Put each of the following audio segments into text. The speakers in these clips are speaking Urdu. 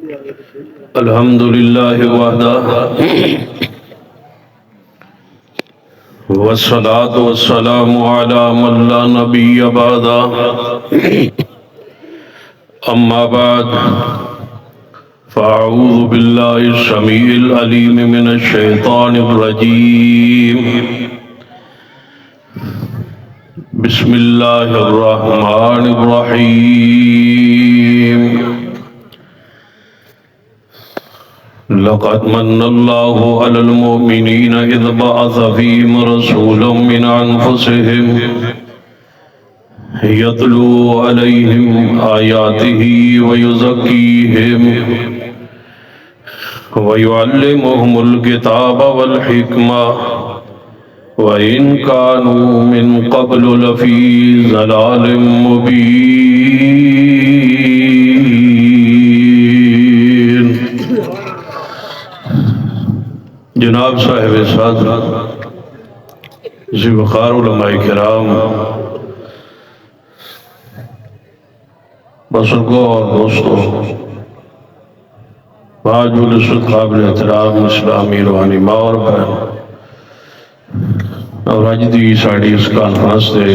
الحمد للہ وحدہ والصلاة والسلام على من لا نبی بعدہ اما بعد فاعوذ باللہ السمیع العلیم من الشیطان الرجیم بسم اللہ الرحمن الرحیم لقد من اللہ علی المؤمنین اذ بعث فیہم رسولا من انفسہم یتلو علیہم آیاتہ ویزکیہم ویعلمہم الکتاب والحکمہ وَإِن كَانُوا مِن قَبْلُ لَفِي ضَلَالٍ مُبِينٍ۔ جناب صاحب سعادت ذی وقار علماء کرام، بزرگوں اور دوستوں، باوجود قابل احترام اسلامی روحانی ماں اور بہن، اور آج دی ساڑی اس کانفرنس دے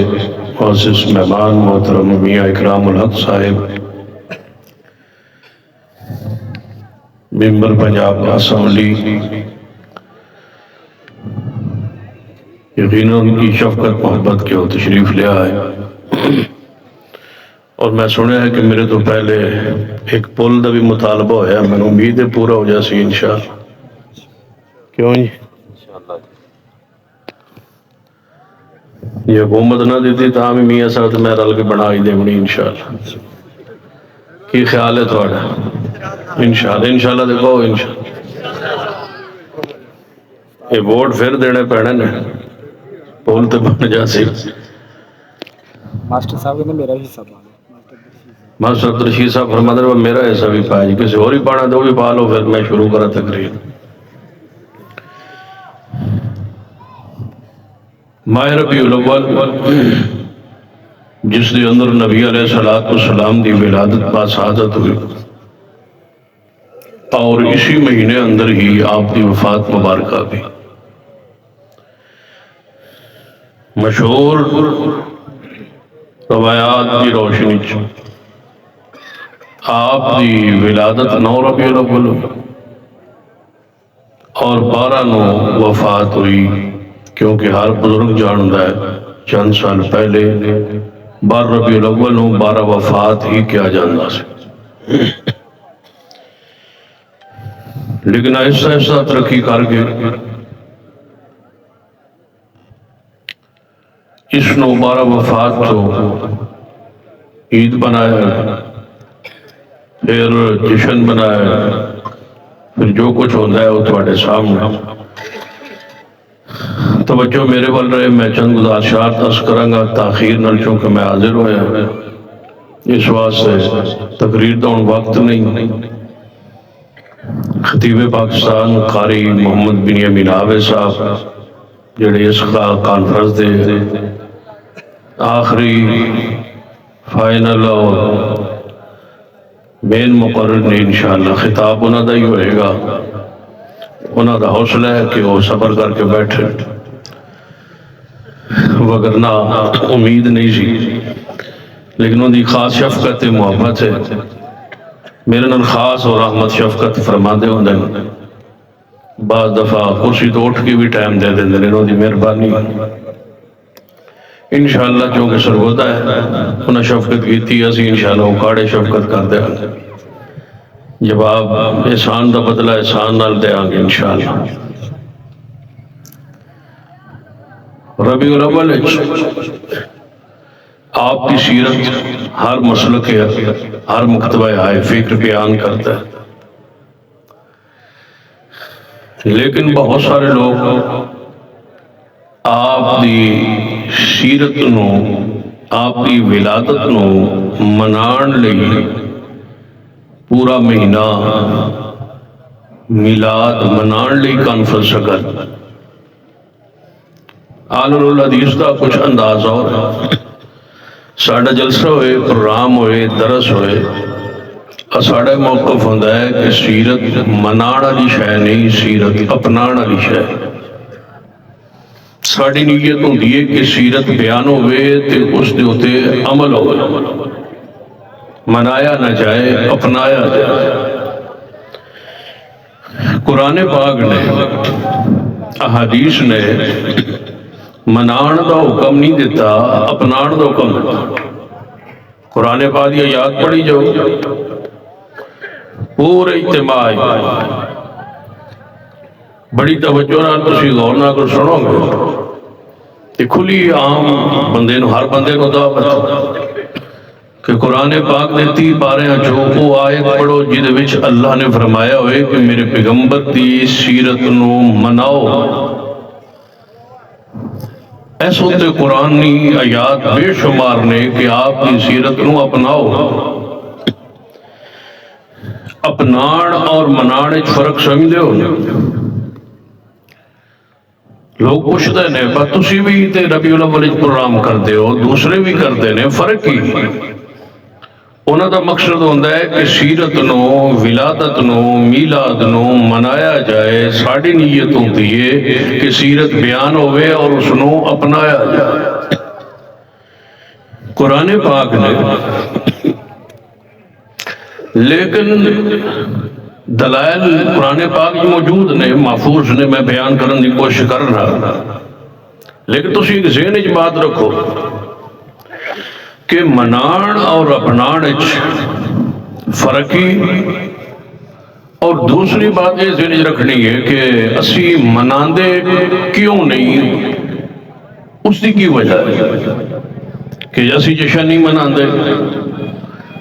معزز مہمان محترم میاں اکرام الحق صاحب، ممبر پنجاب اسمبلی، یقیناً ان کی شفقت محبت کے تشریف لے آئے، اور میں سنے ہے کہ میرے تو پہلے ایک پل دا بھی مطالبہ ہویا، میں نے امید ہے پورا ہو جاسی انشاءاللہ۔ کیوں جی؟ یہ حکومت نہ دیتی تو ہمیں میاں صاحب میں رل کے بنا ہی دیں گے انشاءاللہ۔ کی خیال ہے تھوڑا؟ انشاءاللہ دیکھو انشاءاللہ یہ ووٹ پھر دینے پینے نے، پول تے بن جاسی۔ ماسٹر صاحب نے میرا حصہ پانا، ماسٹر عبدالرشید صاحب فرماتے ہیں میرا حصہ بھی پائے جی، کسی اور ہی پانا دو بھی پا لو، پھر میں شروع کرا تقریر۔ ماہ ربیع الاول جس دے اندر نبی علیہ السلام دی ولادت باسعادت ہوئی، اور اسی مہینے اندر ہی آپ دی وفات مبارکہ بھی۔ مشہور روایات کی روشنی آپ دی ولادت 9 ربیع الاول اور 12 نو وفات ہوئی، کیونکہ ہر بزرگ جانتا ہے چند سال پہلے 12 ربیع الاول نو 12 وفات ہی کیا جانتا سے، لیکن ایسا ایسا ترقی کر کے اس نو 12 وفات تو عید بنایا، پھر جشن بنایا، پھر جو کچھ ہوتا ہے وہ تھوڑے سامنے۔ توجہ میرے وال رہے، میں چند گزارشات عرض کروں گا تاخیر نال، چونکہ میں حاضر ہویا اس واسطے تقریر دا ہن وقت نہیں۔ خطیب پاکستان قاری محمد بنیامین آوے صاحب جڑے اس کانفرنس دے آخری فائنل اور مین مقرر نے انشاءاللہ خطاب انہاں دا ہی ہوئے گا، انہاں دا حوصلہ ہے کہ وہ صبر کر کے بیٹھے، وگرنہ امید نہیں سی، لیکن ان دی خاص شفقت محبت ہے، میرے نال خاص اور رحمت شفقت فرما دے ہوندے، بعض دفعہ کرسی تو اٹھ کے بھی ٹائم دے دیں دے، انہوں دی مہربانی انشاءاللہ چونکہ سرگودا ہے انہیں شفقت کیتی ہے، اسی انشاءاللہ اکاڑے شفقت کر دے گا، جواب احسان دا بدلہ احسان نال دے آنگے انشاءاللہ۔ ربیع الاول آپ کی سیرت ہر مسلک ہے، ہر مکتبہ آئے فکر بیان کرتا ہے، لیکن بہت سارے لوگ آپ دی سیرت نو، آپ کی ولادت نو منان لئی پورا مہینہ میلاد منان لئی کانفرنس کر، آلہ الحدیث دا کچھ انداز اور ساڑھا جلسہ ہوئے، پروگرام ہوئے، درس ہوئے، ساڑھا موقف ہوتا ہے کہ سیرت منان والی شے نہیں، سیرت اپنان والی شے۔ ساڑی نیت ہوتی ہے کہ سیرت بیان ہوئے تے اس دے ہوتے عمل ہوئے، منایا نہ جائے، اپنایا جائے۔ قرآن پاک نے، احادیث نے منان دا حکم نہیں دیتا، اپنان دا حکم دیتا۔ قرآن پاک دی آیات پڑھی جو پورے اجتماع بڑی توجہ نال تسی غور نہ کر سنو گے تے کھلی عام بندے نو، ہر بندے کو دعوت کہ قرآن پاک دے 30 پاریاں چوں وہ آیت پڑھو جدے وچ اللہ نے فرمایا ہوئے کہ میرے پیغمبر دی سیرت نو مناؤ۔ ایسا ہوتے قرآنی آیات بے شمار نے کہ آپ کی سیرت نو اپناؤ۔ اپنان اور منان ایک فرق سمجھ دے ہو۔ لوگ پوچھتے ہیں پر تسی بھی تے ربیع الاول پروگرام کرتے ہو، دوسرے بھی کرتے ہیں، فرق کی؟ انہوں دا مقصد ہوتا ہے کہ سیرت نو، ولادت نو، میلاد نو منایا جائے۔ ساڑی نیت ہوتی ہے کہ سیرت بیان ہوئے اور اس نو اپنایا جائے۔ قرآن پاک نے لیکن دلائل قرآن پاک جو موجود نے، محفوظ نے، میں بیان کرنے کی کوشش کر رہا، لیکن تسی ایک ذہن وچ بات رکھو کہ منان اور اپنان فرقی، اور دوسری بات یہ ذہن رکھنی ہے کہ اسی مناندے کیوں نہیں، اس کی وجہ ہے کہ اسی جشن نہیں مناندے،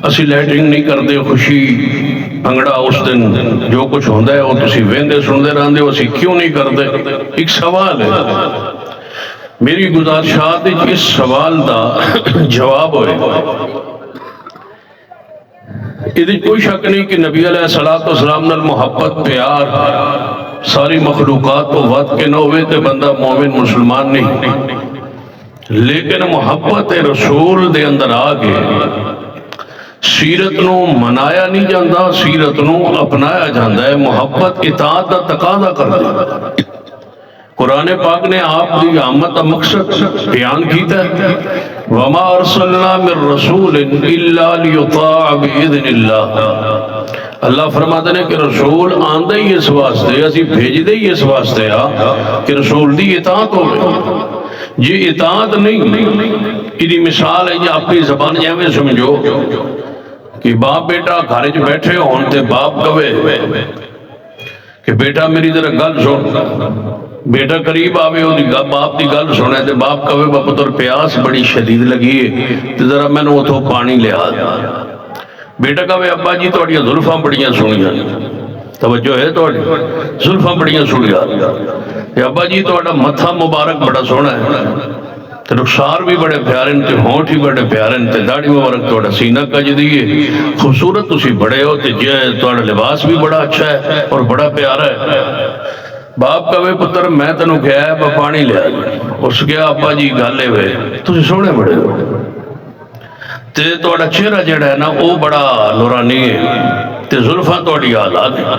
اسی لیٹرنگ نہیں کرتے، خوشی بھنگڑا اس دن جو کچھ ہوتا ہے وہ تسی ویندے سنتے رہندے ہو، اسی کیوں نہیں کرتے؟ ایک سوال ہے، میری گزارشات اس سوال دا جواب ہوئے۔ یہ کوئی شک نہیں کہ نبی علیہ السلام نال محبت پیار ساری مخلوقات کو ود کے نہ ہوئے تے بندہ مومن مسلمان نہیں، لیکن محبت رسول دے اندر آگے سیرت نو منایا نہیں جاندہ، سیرت نو اپنایا جاندہ ہے۔ محبت اطاعت دا تقاضا کر دے۔ قرآن پاک نے آپ دی آمد کا مقصد بیان کیتا ہے، وَمَا أَرْسَلْنَا مِن رَّسُولٍ إِلَّا لِيُطَاعَ بِإِذْنِ اللَّهِ۔ اللہ فرماتے ہیں کہ رسول آندے ہی اس واسطے، اسی بھیج دے ہی اس واسطے کہ رسول دی اطاعت ہوئے۔ یہ اطاعت نہیں، یہ مثال ہے یہ اپنی زبان جائیں سمجھو کہ باپ بیٹا گھر جو بیٹھے ہون تے باپ کہے کہ بیٹا میری ذرا گل سن، بیٹا قریب آوے ہو باپ دی گل سنے تے باپ کہے با پتر پیاس بڑی شدید لگی ہے تے ذرا میں نے اتھو پانی لیا دیا۔ بیٹا کہے ابا جی توڑیاں زلفاں بڑیاں سنیاں، توجہ ہے توڑی زلفاں بڑیاں سنیاں، ابا جی توڑا متھا مبارک بڑا سونا ہے، تے رخسار بھی بڑے پیارے تے ہونٹ بھی بڑے پیارے تے داڑھی مبارک توڑا سینہ کج دیئے، خوبصورت تسی بڑے ہو تے توڑا لباس بھی بڑا اچھا ہے اور بڑا پیارا ہے۔ باپ کہے پتر میں تنوں کہا ہے با پانی لیا دیا، اس کہا ابا جی گالے ہوئے تسی سونے بڑے ہو تے توڑا چہرہ جڑا ہے نا وہ بڑا نورانی ہے تے زلفاں توڑی آلہ دیا۔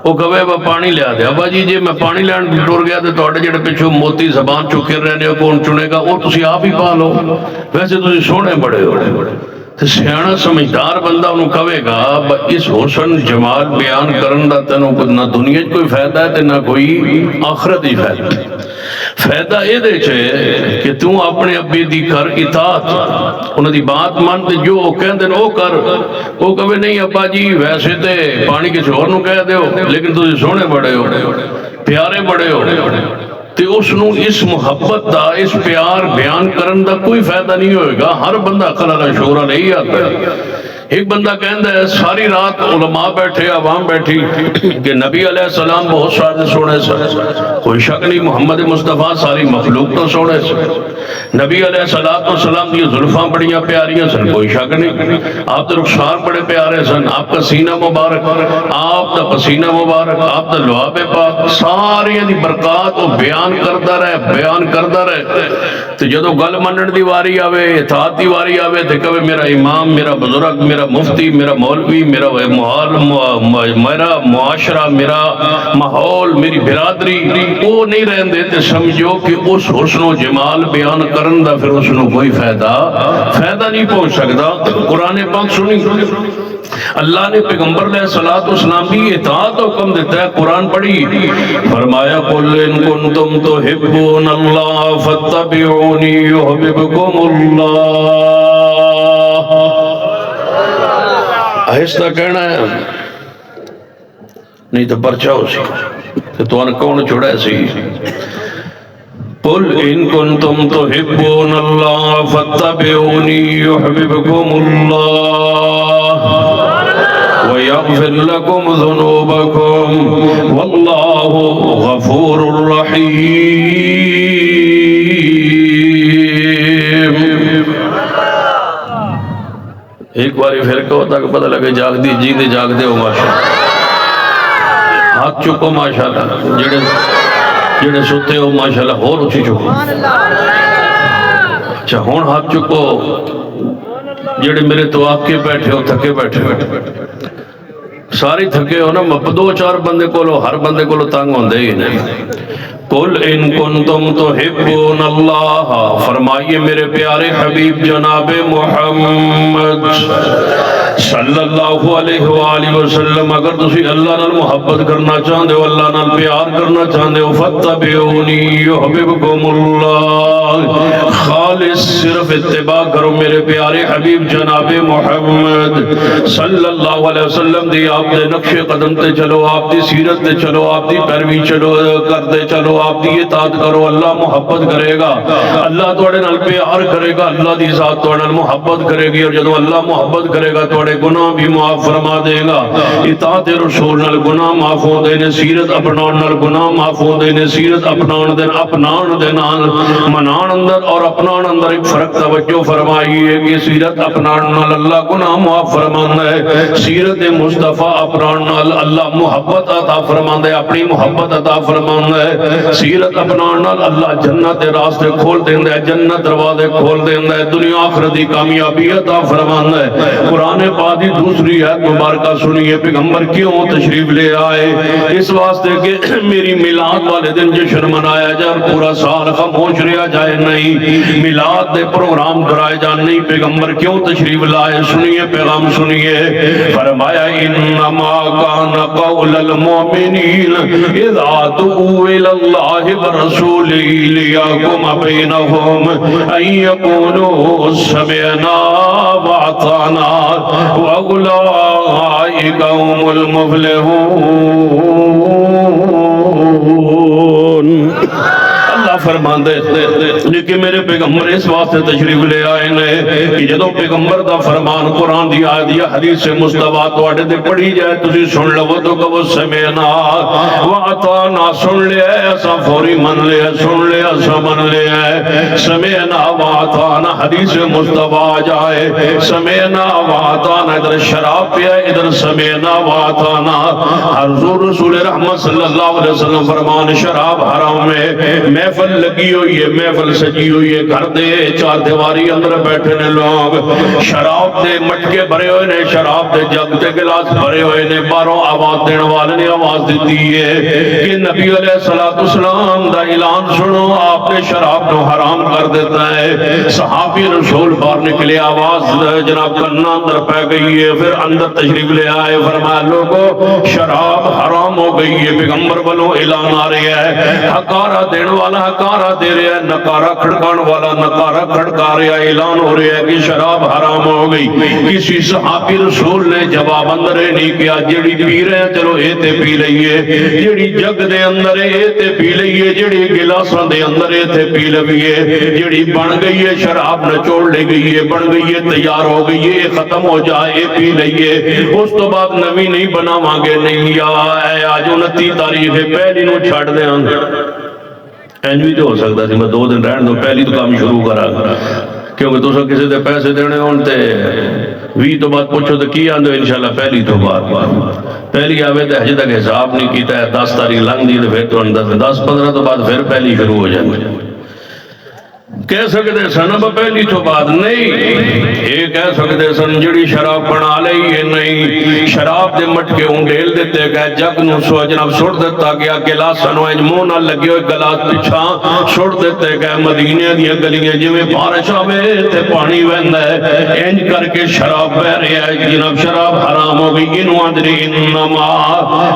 وہ کہے با پانی لیا دیا، ابا جی جی میں پانی لیان ٹور گیا تے توڑے جڑے پچھو موتی زبان چکر رہنے کون چنے گا، وہ تسی آپ ہی پا لو، ویسے تسی سونے بڑے ہو۔ تے سیاںا سمجھدار بندہ انہوں کہے گا اس حسن جمال بیان کرن دا تنوں نہ دنیا کوئی فائدہ ہے تے نہ کوئی آخرت ہی فائدہ ہے۔ فائدہ یہ دے چھے کہ تم اپنے ابی دی کر اطاعت، انہوں دی بات مانتے جو وہ کہن دن وہ کر، وہ کہے نہیں ابا جی ویسے تے پانی کے چھوڑ نو کہہ دے ہو لیکن تجھے سونے بڑے ہو، پیارے بڑے ہو، تے اس نو اس محبت دا اس پیار بیان کرن دا کوئی فائدہ نہیں ہوئے گا۔ ہر بندہ عقل والا شعور نہیں آتا ہے۔ ایک بندہ کہندا ہے ساری رات علماء بیٹھے عوام بیٹھی کہ نبی علیہ السلام بہت سارے سونے سے، کوئی شک نہیں محمد مصطفیٰ ساری مخلوق تو سونے سے، نبی علیہ السلام کی زلفاں بڑیاں پیاریاں سن، کوئی شک نہیں. آپ کے رخسار بڑے پیارے سن، آپ کا سینہ مبارک، آپ کا پسینہ مبارک، آپ کا لعاب پاک، ساری دی برکات وہ بیان کرتا رہے. تو جدو گل منن دی واری آوے، اطاعت دی واری آوے، تو کہے میرا امام، میرا بزرگ، میرا مفتی، میرا مولوی، میرا معاشرہ، میرا ماحول، میری برادری، وہ نہیں رہن دیتے. سمجھو کہ اس حسن و جمال بیان کرن دا پھر اس نو کوئی فائدہ نہیں پہنچ سکتا. قرآن پاک سنی، اللہ نے پیغمبر علیہ السلام کی اطاعت حکم دیتا ہے. قرآن پڑھی، فرمایا قل ان کنتم تحبون اللہ فاتبعونی یحببکم اللہ. آہستہ کہنا ہے، نہیں تو پرچہ ہو سی تو ان کون چھوڑا سی. قل ان کنتم تحبون اللہ فاتبعونی یحببکم اللہ ویغفر لکم ذنوبکم واللہ غفور رحیم. ایک باری پھر کہو تاکہ پتہ لگے جاگ دی جی دے جاگ دے ہو. ماشاءاللہ ہاتھ چکو، ماشاءاللہ جڑے ستے ہو ماشاءاللہ اور اچھی چکو. اچھا ہون ہاتھ چکو جڑے میرے تو آپ کے بیٹھے ہو، تھکے بیٹھے ساری تھکے ہو نا. دو چار بندے کو لو، ہر بندے کو لو تانگ ہوندے ہی نہیں. قل ان کنتم تحبون اللہ، فرمائیے میرے پیارے حبیب جناب محمد صلی اللہ علیہ وآلہ وسلم، اگر تسی اللہ نال محبت کرنا چاہتے ہو، اللہ نال پیار کرنا چاہتے ہو، فاتبعونی یحببکم اللہ. خالص صرف اتباع کرو میرے پیارے حبیب جناب محمد صلی اللہ علیہ وسلم دی. آپ دے نقش قدم تے چلو، آپ دی سیرت تے چلو، آپ دی پیروی چلو کرتے چلو، آپ دی اطاعت کرو. اللہ محبت کرے گا، اللہ تواڈے نال پیار کرے گا، اللہ دی ذات تواڈے نال محبت کرے گی. اور جدو اللہ محبت کرے گا تواڈے گناہ بھی معاف فرما دے گا. اطاعت رسول نال گناہ معاف ہوندے نے، سیرت اپناؤن نال گناہ معاف ہوندے نے. سیرت اپناؤن دے نال منان اندر اور اپناؤن اندر ایک فرق توجہ فرمائیے کہ سیرت اپناؤن نال اللہ گناہ معاف فرماندا ہے، سیرت مصطفیٰ اپناؤن نال اللہ محبت عطا فرماندا ہے، اپنی محبت عطا فرماندا ہے. سیرت اپناؤن نال اللہ جنت دے راستے کھول دیندا ہے، جنت دروازے کھول دیندا ہے، دنیا آخرت دی کامیابی عطا فرماندا ہے. قرآن پاک دی دوسری آیت مبارکہ سنیے، پیغمبر کیوں تشریف لے آئے؟ اس واسطے کہ میری میلاد والے دن جشن منایا جائے اور پورا سال خاموش رہا جائے نہیں، میلاد دے پروگرام کرائے جائے نہیں. پیغمبر کیوں تشریف لائے؟ سنیے پیغام سنیے. فرمایا انما کان قول المؤمنین اذا دعوا الی اللہ ورسولہ لیحکم بینہم ان یقولوا سمعنا واطعنا وَأُولَئِكَ هُمُ الْمُفْلِحُونَ. اللہ فرماندے لیکن میرے پیغمبر اس واسطے تشریف لے آئے نے کہ جدو پیغمبر دا فرمان قرآن دی آیت یا حدیث سے مصطفیٰ تواڈے تے پڑھی جائے تسی سن لو تو کہو سمعنا واطعنا، سن لیا ایسا فوری من لیا، سن لیا ایسا من لیا. سمعنا واطعنا حدیث مصطفیٰ آ جائے، سمعنا واطعنا ادھر شراب پیا، ادھر سمعنا واطعنا. حضور رسول رحمت صلی اللہ علیہ وسلم فرمان شراب حرام ہے، محفل لگی ہوئی ہے، محفل سجی ہوئی ہے، گھر دے چار دیواری اندر بیٹھے نے لوگ، شراب دے مٹکے بھرے ہوئے نے، شراب دے جگ دے گلاس بھرے ہوئے نے. باہروں آواز دینے والے نے آواز دیتی ہے کہ نبی علیہ السلام دا اعلان سنو، آپ نے شراب کو حرام کر دیتا ہے. صحابی رسول باہر نکلے، آواز جناب کرنا اندر پہ گئی ہے. پھر اندر تشریف لے آئے، فرمایا لوگو شراب حرام ہو گئی ہے. پیغمبر والوں اعلان آ رہا ہے، حکارہ دینے والا حکارہ دے رہا ہے، نکارہ کھڑکان والا نکارہ کھڑکا رہا ہے. اعلان ہو رہا ہے کہ شراب حرام ہو گئی. کسی صحابی رسول نے جواب اندر نہیں کیا، جڑی پی رہے ہیں چلو اے تے پی لئیے، جڑی جگ دے اندر اے تے پی لئیے، جڑی گلاساں دے اندر اے تے پی لئیے، جڑی بن گئی ہے شراب نچوڑ لے گئی ہے، بن گئی ہے تیار ہو گئی ہے، ختم ہو جائے اے پی لئیے. اس تو بعد نوی نہیں بناواں گے. نہیں یا اے آج 29 تاریخ پہلی نو چھڑ دے ਇੰਜ ਵੀ تو ہو سکتا سی میں 2 دن رہن دو پہلی تو کام شروع کرا کیونکہ تو کسی دے پیسے دینے ہون تے 20 تو بعد پوچھو تو کی آندو انشاءاللہ پہلی تو بعد پہلی آوے تے ہجے تک حساب نہیں کیتا ہے 10 تاریخ لنگ دی تے پھر تو 10-15 تو بعد پھر پہلی شروع ہو جائے کہہ سکتے سن اب پہلی تو بعد نہیں یہ کہہ سکتے سن جڑی شراب بنا لئی ہے نہیں شراب دے مٹکے انڈیل دیتے گئے جگ نو سو جناب سڑ دیتا گیا گلاسن وائن منہ نہ لگے ہوئے گلاس پچھا سڑ دیتے گئے مدینے دیا گلیاں جویں بارش آوے تے پانی ویندا ہے انج کر کے شراب بہ رہا ہے جناب شراب حرام ہو گئی انو ادری انما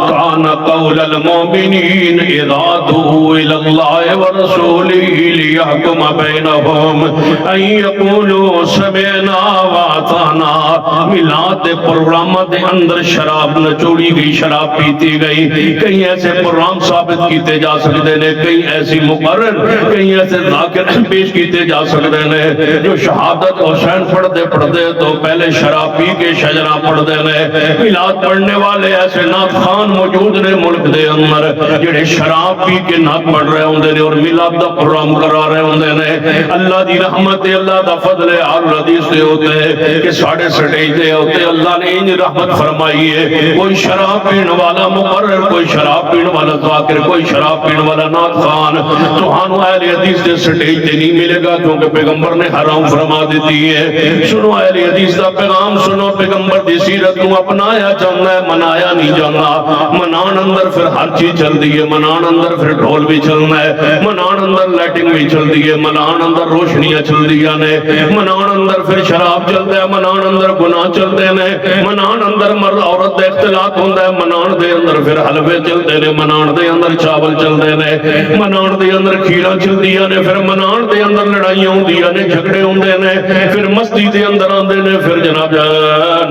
کان قول المؤمنین اذا دعوا الی اللہ ورسولہ لیحکم بینہم ان یقولوا سمعنا واطعنا میلاد پروگرامات دے اندر شراب نچوڑی گئی شراب پیتی گئی کہیں ایسے پروگرام ثابت کیتے جا سکتے ہیں کہیں ایسی مقرر کہیں ایسے ذاکر پیش کیتے جا سکتے ہیں جو شہادت حسین پڑھتے تو پہلے شراب پی کے شجرہ پڑھتے ہیں میلاد پڑھنے والے ایسے نعت خان موجود نے ملک دے اندر جڑے شراب پی کے نعت پڑھ رہے ہوندے نے اور میلاد دا پروگرام کرا رہے ہوندے نے اللہ دی رحمت اللہ دا فضل اور حدیث دے ہوتے ہیں کہ ساڑھے سٹیج دے ہوتے اللہ نے انج رحمت فرمائی ہے کوئی شراب پین والا مقرر کوئی شراب پین والا ذاکر کوئی شراب پین والا نعت خان تو ہانو اہل حدیث دے سٹیج دے نہیں ملے گا کیونکہ پیغمبر نے حرام فرما دیتی ہے سنو اہل حدیث دا پیغام سنو پیغمبر دی سیرت کو اپنایا جانا ہے منایا نہیں جانا منان اندر پھر ہر چیز چل دی ہے منان اندر پھر ڈھول بھی چلنا ہے منان اندر لائٹنگ بھی چل دی ہے منان اندر روشنیاں چل دیا نے منان اندر پھر شراب چلتا ہے منان اندر گناہ چلتے ہیں منان اندر مرد عورت دے اختلاط ہوندہ ہے منان دے اندر پھر حلوے چلتے ہیں منان دے اندر چاول چلتے ہیں منان دے اندر کھیرا چل دیا نے پھر منان دے اندر لڑائیاں ہوں دیا نے جھگڑے ہوندے نے پھر مستی دے اندر آندے نے پھر جناب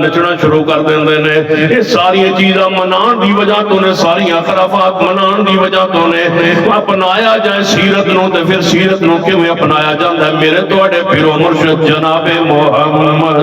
نچنا شروع کر دیندے نے یہ ساری چیزاں منان دی وجہ تو نے ساری خرافات منان دی وجہ تو نے اپنایا جائے سیرت نو تے پھر سیرت نو کیوں اپنایا جاندہ ہے میرے توڑے پیرو مرشد جناب محمد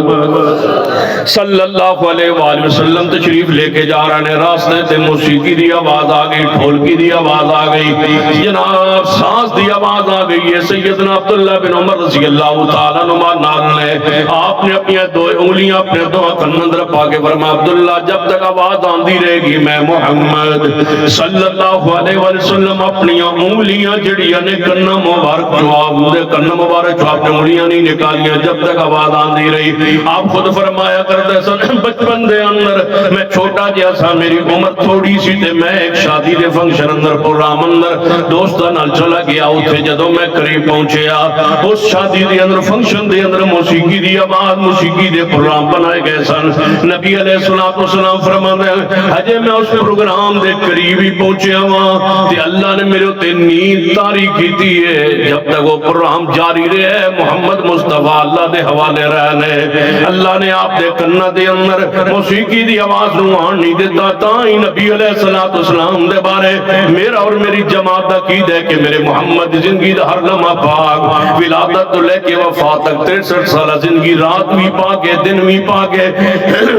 صلی اللہ علیہ وآلہ وسلم تشریف لے کے جا رہے ہیں راستے تے موسیقی دی آواز آگئی ڈھولکی دی آواز آگئی جناب ساز دی آواز آگئی ہے سیدنا عبداللہ بن عمر رضی اللہ تعالیٰ نما نال نے آپ نے اپنی 2 انگلیاں اپنے 2 کنندر پاکے فرما عبداللہ جب تک آواز آندھی رہے گی میں محمد صلی اللہ علیہ وسلم اپنی انگلیاں جڑیاں نے کنہ مبارک جواب دے کنہ مبارک جواب نے انگلیاں نہیں نکالیاں جب تک آواز آندھی رہی آپ خود فرمایا کرتے سن بچپن دے اندر میں چھوٹا جیسا میری عمر تھوڑی سی تے میں ایک شادی دے فنکشن اندر پروگرام اندر دوستاں نال چلا گیا اتھے جدوں میں قریب پہنچیا اس شادی دے اندر فنکشن دے اندر موسیقی دی آواز موسیقی دے پروگرام بنائے گئے سن نبی علیہ السلام فرماتے ہیں ہجے میں اس پروگرام دے قریب ہی پہنچیا ہوں تے اللہ نے میرے تے نیند طاری کیتی ہے جب تک وہ پروگرام جاری رہے محمد مصطفیٰ اللہ دے حوالے رہنے اللہ نے آپ دے کنہ دے اندر موسیقی دی آواز نوان نہیں دیتا تائیں نبی علیہ السلام دے بارے میرا اور میری جماعت دا کی دے کہ میرے محمد زندگی دا ہر لمحہ پاک ولادت تو لے کے وفات تک 63 سالہ زندگی رات بھی پاک ہے دن بھی پاک ہے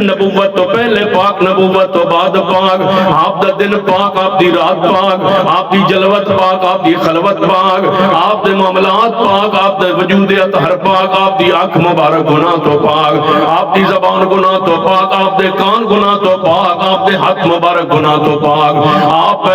نبوت تو پہلے پاک نبوت تو بعد پاک آپ دا دن پاک آپ دی رات پاک آپ دی جلوت پاک آپ دی خلوت پاک آپ دے معاملات پاک آپ دے وجود اطہر پاک آپ دی آنکھ مبارک گناہ تو پاک آپ دی زبان گناہ تو پاک آپ دے کان گناہ تو پاک آپ دے ہاتھ مبارک گناہ تو پاک آپ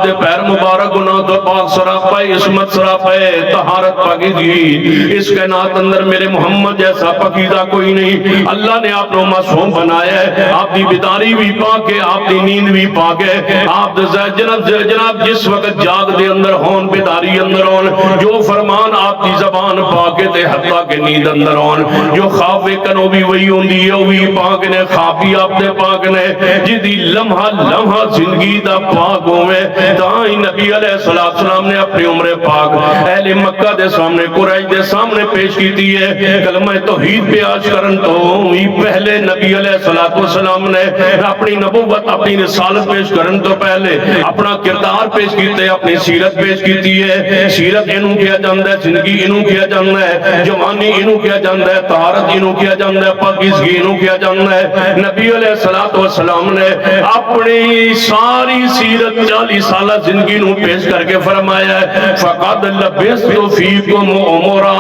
دے پیر مبارک گناہ تو پاک سراپے عصمت سراپے طہارت پاکیزگی اس کائنات اندر میرے محمد جیسا پاکیزہ کوئی نہیں اللہ نے آپ کو معصوم بنایا ہے آپ دی بیداری بھی پاک ہے آپ دی نیند بھی پاک ہے آپ جناب جس وقت جاگ دے اندر ہون بیداری اندر ہون جو فرمان آپ دی زبان پاک ہے حتیٰ کہ نیند اندر ہون جو خواب کنو بھی وہی ہوندی ہے وہی پاک نے خواب بھی آپ دے پاک نے جدی لمحہ زندگی دا پاک ہوئے تائیں نبی علیہ السلام نے اپنی عمر پاک اہل مکہ دے سامنے قریش دے سامنے پیش کی دی ہے کلمہ توحید پیاش کرن تو ہی پہلے نبی علیہ السلام نے اپنی نبوت اپنی رسالت پیش کرن تو پہلے اپنا کردار پیش کیتے اپنی سیرت پیش کیتی ہے سیرت انہوں کیا جاندہ ہے زندگی انہوں کیا جاندہ ہے جوانی انہوں کیا جاندہ ہے طہارت انہوں کیا جاندہ ہے پاکیزگی کینوں کیا جانا ہے؟ نبی علیہ السلام نے اپنی ساری سیرت 40 سالہ زندگی نو پیش کر کے فرمایا ہے فقد لبثت فیکم عمرا،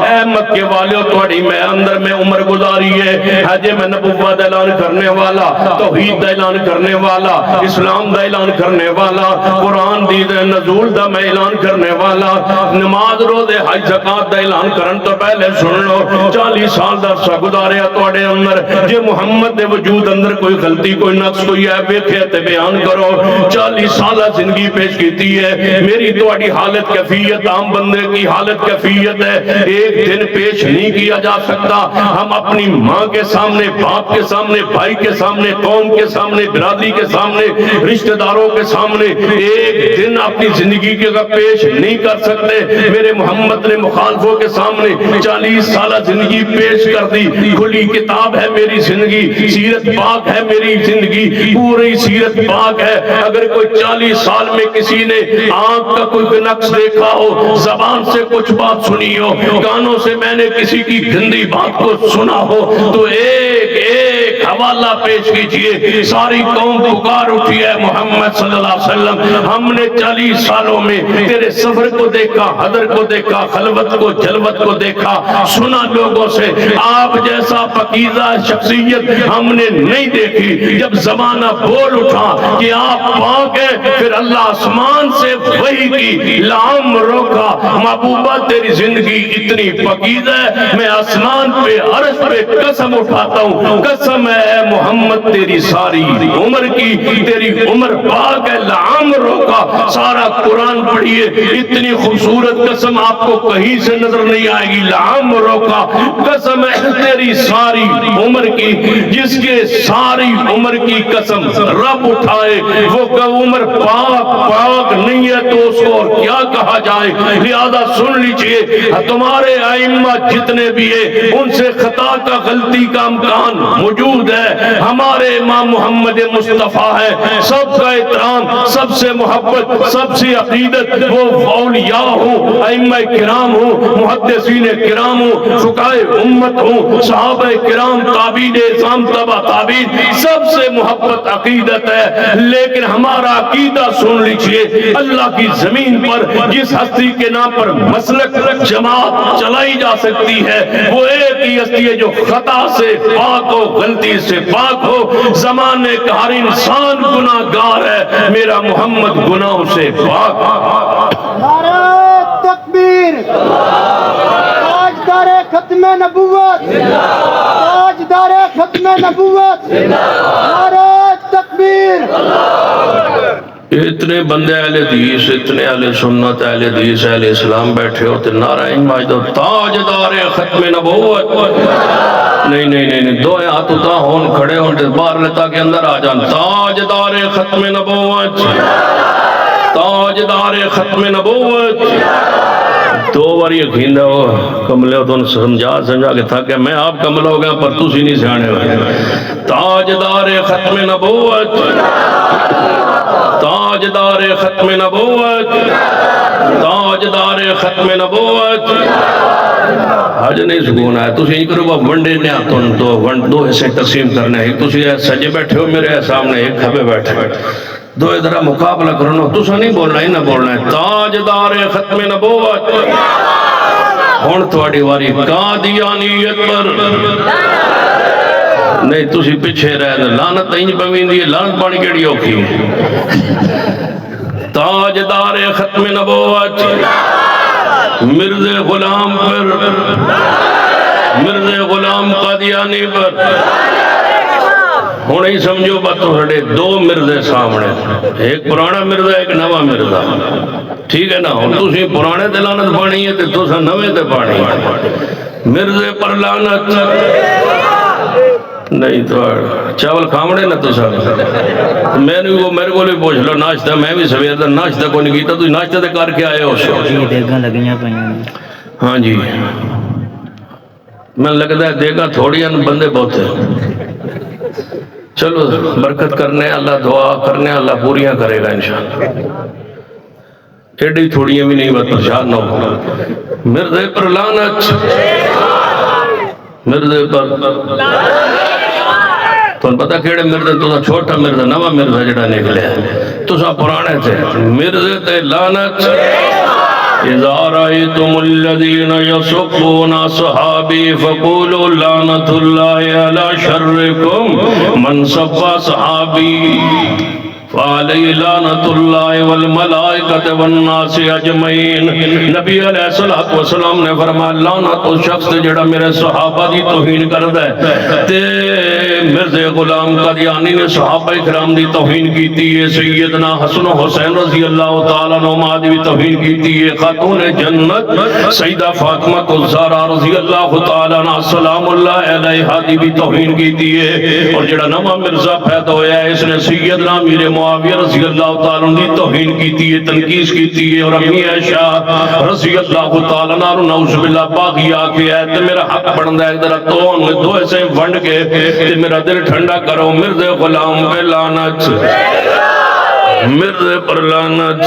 اے مکے والو تھوڑی میں اندر میں عمر گزاری ہے، حج میں نبوت اعلان کرنے والا، توحید دا اعلان کرنے والا، اسلام دا اعلان کرنے والا، قرآن دی نزول دا میں اعلان کرنے والا، نماز روزے حج زکات دا اعلان کرن تو پہلے سن لو 40 سال دا عرصہ گزاریا تواڈے اندر، جے محمد دے وجود اندر کوئی غلطی کوئی نقص کوئی ہے ویکھے تے بیان کرو۔ 40 سالہ زندگی پیش کیتی ہے، میری تواڈی حالت کیفیت عام بندے کی حالت کیفیت ہے، ایک دن پیش نہیں کیا جا سکتا۔ ہم اپنی ماں کے سامنے، باپ کے سامنے، بھائی کے سامنے، قوم کے سامنے، برادری کے سامنے، رشتہ داروں کے سامنے ایک دن اپنی زندگی کے پیش نہیں کر سکتے۔ میرے محمد نے مخالفوں کے سامنے 40 سالہ زندگی پیش کر دی، کھلی کتاب ہے میری زندگی، سیرت پاک ہے میری زندگی، پوری سیرت پاک ہے۔ اگر کوئی 40 سال میں کسی نے آنکھ کا کوئی نقص دیکھا ہو، زبان سے کچھ بات سنی ہو، کانوں سے میں نے کسی کی گندی بات کو سنا ہو، تو ایک ایک حوالہ پیش کیجئے۔ ساری قوم پکار اٹھی ہے محمد صلی اللہ علیہ وسلم، ہم نے 40 سالوں میں تیرے سفر کو دیکھا، حضر کو دیکھا، خلوت کو جلوت کو دیکھا، سنا لوگوں سے، آپ جیسا پاکیزہ شخصیت ہم نے نہیں دیکھی۔ جب زمانہ بول اٹھا کہ آپ پاک ہیں، پھر اللہ آسمان سے وحی کی لام روکا، محبوبہ تیری زندگی اتنی پاکیزہ ہے، میں آسمان پہ عرش پہ قسم اٹھاتا ہوں، قسم ہے محمد تیری ساری عمر کی، تیری عمر پاک ہے، لام روکا۔ سارا قرآن پڑھیے، اتنی خوبصورت قسم آپ کو کہیں سے نظر نہیں آئے گی، لام روکا، قسم ہے تیری ساری عمر کی، جس کے ساری عمر کی قسم رب اٹھائے، وہ عمر پاک پاک نہیں ہے تو اس کو اور کیا کہا جائے۔ لہذا سن لیجئے، تمہارے ائمہ جتنے بھی ہیں ان سے خطا کا غلطی کا امکان موجود ہے، ہمارے امام محمد مصطفیٰ ہے، سب کا احترام، سب سے محبت، سب سے عقیدت، وہ اولیاء ہوں، ائمہ کرام ہوں، محدثین کرام ہوں، فقہائے امت ہوں، صحابہ کرام، تابعین اعظام، تبع تابعین، سب سے محبت عقیدت ہے، لیکن ہمارا عقیدہ سن لیجئے، اللہ کی زمین پر جس ہستی کے نام پر مسلک جماعت چلائی جا سکتی ہے وہ ایک ہی ہستی ہے جو خطا سے پاک ہو، غلطی سے پاک ہو۔ زمانے کا ہر انسان گناہگار ہے، میرا محمد گناہوں سے پاک۔ نعرہ تکبیر، تاجدار ختم نبوت، تاجدار ختم نبوت، نعرہ تکبیر۔ اتنے بندے اہل حدیث، اتنے اہل سنت، اہل حدیث، اہل اسلام بیٹھے ہوتے، نعرہ ماجدہ تاجدار ختم نبوت۔ نہیں نہیں نہیں، دو ہاتھ اتا ہون کھڑے ہون باہر لتا کے اندر آ جان، تاجدار ختم نبوت، تاجدار ختم نبوت۔ دو بار یقین ہو کملے ہو تو سمجھا کے تھا کہ میں آپ کملے ہو گیا پر تسی نہیں سیانے ہوئے۔ تاجدار ختم نبوت، تاجدار ختم نبوت، تاجدار ختم نبوت۔ حج نہیں سکون ہے، تسی نہیں کرو باب ونڈے نے آتون دو حصے تقسیم کرنے ہیں، تسی سجے بیٹھے ہو میرے سامنے، ایک کھبے بیٹھے، دو ادھر مقابلہ کرنا، تسا نہیں بولنا ہی نہ بولنا ہے۔ تاجدار ختم نبوت۔ ہون تواڈی واری قادیانیت پر نہیں، تسی پیچھے رہ دے، لعنت نہیں پویندی ہے، لعنت پانی کیڑی اوکھی۔ تاجدار ختم نبوت، مرزا غلام پر، مرزا غلام قادیانی پر۔ ہوں ہی سمجھو بات تھوڑے دو مرزے سامنے، ایک پرانا مرزا ایک نواں مرزا، ٹھیک ہے نا؟ ہوں تسی پرانے تے لعنت پانی ہے تے تسا نویں تے پانی ہے، مرزے پر لعنت نہیں۔ تو چاول کھاونے نہ تسا، میں نے وہ میرے کو بھی پوچھ لو ناشتہ، میں بھی سویر دا ناشتہ کو نہیں کیتا، تو ناشتہ تے کر کے آئے ہو سو؟ ہاں جی، میں لگتا ہے دیکھا تھوڑی ان بندے بہت ہیں۔ چلو برکت کرنے اللہ، دعا کرنے اللہ پوریاں کرے گا انشاءاللہ، ایڈی تھوڑیاں بھی نہیں بات پرشان نہ ہو۔ مرزے پر لعنت، مرزے پر تو پتہ کیڑے مرزے تو چھوٹا مرزا نواں مرزا جڑا نکلے تو سا پرانے تھے مرزے تے لعنت اذا رأيتم الذين يسبون اصحابي فقولوا لعنة الله على شركم من سب اصحابي فعليه لعنة الله والملائكة والناس اجمعین۔ نبی علیہ الصلوۃ والسلام نے فرمایا لعنت اس شخص تے جڑا میرے صحابہ دی توہین کردا ہے تے مرزا غلام قادیانی نے صحابہ کرام دی توہین کیتی ہے، سیدنا حسن و حسین رضی اللہ تعالیٰ عنہما دی توہین کیتی ہے، خاتون جنت سیدہ فاطمہ الزہرا رضی اللہ تعالیٰ عنہ سلام اللہ علیہا دی بھی توہین کیتی ہے، اور جڑا نواں مرزا پیدا ہویا ہے اس نے سیدنا امیر معاویہ رضی اللہ تعالیٰ عنہ دی توہین کیتی ہے، تنقیص کیتی ہے، اور امی عائشہ رضی اللہ تعالیٰ عنہ نعوذ باللہ باغی آ کے ہے تے میرا حق بندا ہے ذرا دو ایسے ونڈ کے تے میرا دل ٹھنڈا کرو، مرزا غلام پہ لعنت، مرزے پر لعنت،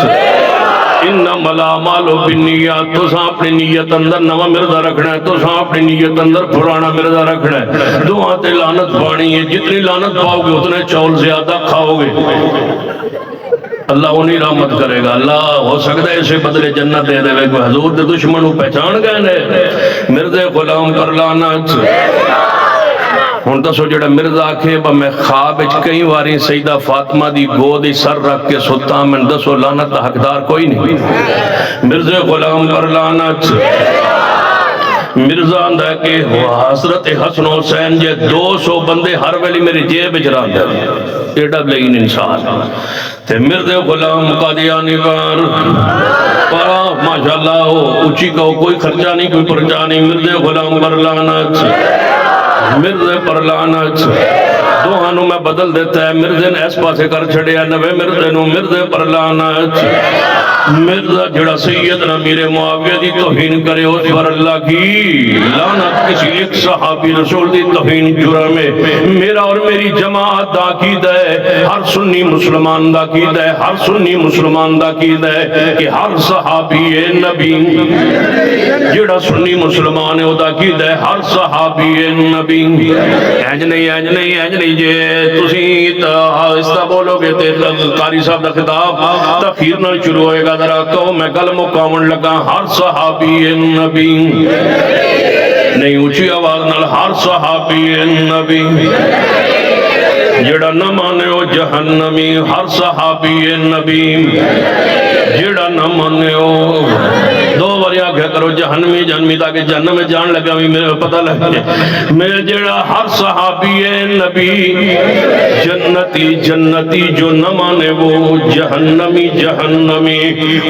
انما الاعمال بالنیات، تو ساں اپنی نیت اندر نواں مرزا رکھنا ہے، تو ساں اپنی نیت اندر پرانا مرزا رکھنا ہے، دعا تے لعنت پانی ہے، جتنی لعنت پاؤ گے اتنے چول زیادہ کھاؤ گے، اللہ انہی رحمت کرے گا، اللہ ہو سکتا ہے اسے بدلے جنت دے دے گا، حضور دے دشمنوں پہچان گئے نے، مرزا غلام پر لعنت۔ ہن دسو جڑا مرزا آکھے با میں خواب وچ کئی واری سیدہ فاطمہ دی گود سر رکھ کے ستا، میں دسو لعنت دا حقدار کوئی نہیں، مرزا غلام پر لعنت۔ مرزا آندا ہے کہ حضرت حسن حسین جے 200 بندے ہر ویلی میری جیب وچ رہندے ایڈا بلین انسان تے مرزا غلام قادیانی پر ماشاءاللہ اونچی کا کوئی خرچہ نہیں کوئی پرچہ نہیں، مرزا غلام پر لعنت، مرزے پر لعنت۔ دوہانوں میں بدل دیتا ہے، مرزے نے اس پاسے کر چھڑیا نوے مرزے نو، مرزے پر لعنت۔ مرزا جڑا سیدنا امیر معاویہ دی توہین کرے اس پر اللہ کی لعنت، کسی ایک صحابی رسول دی توہین جرم ہے۔ میرا اور میری جماعت دا عقیدہ ہے، ہر سنی مسلمان دا عقیدہ ہے، ہر سنی مسلمان دا عقیدہ ہے کہ ہر صحابی نبی، جڑا سنی مسلمان ہے وہ دا عقیدہ ہے ہر صحابی نبی۔ اینج نہیں جے تسی آہستہ بولو گے تے قاری صاحب دا خطاب تاخیر نہ شروع ہوئے گا، ذرا کہو میں کل مقامن لگا ہر صحابی نبی، نہیں اونچی آواز نال ہر صحابی نبی، جڑا نہ مانے ہو جہنمی، ہر صحابی نبی، جڑا نہ مانے ہو دو باری آگے کرو جہنمی جہنمی تاکہ جہنم میں جان لگا بھی میرے پتہ لگے میں جڑا ہر صحابی نبی، جنتی جنتی جو نہ مانے وہ جہنمی جہنمی۔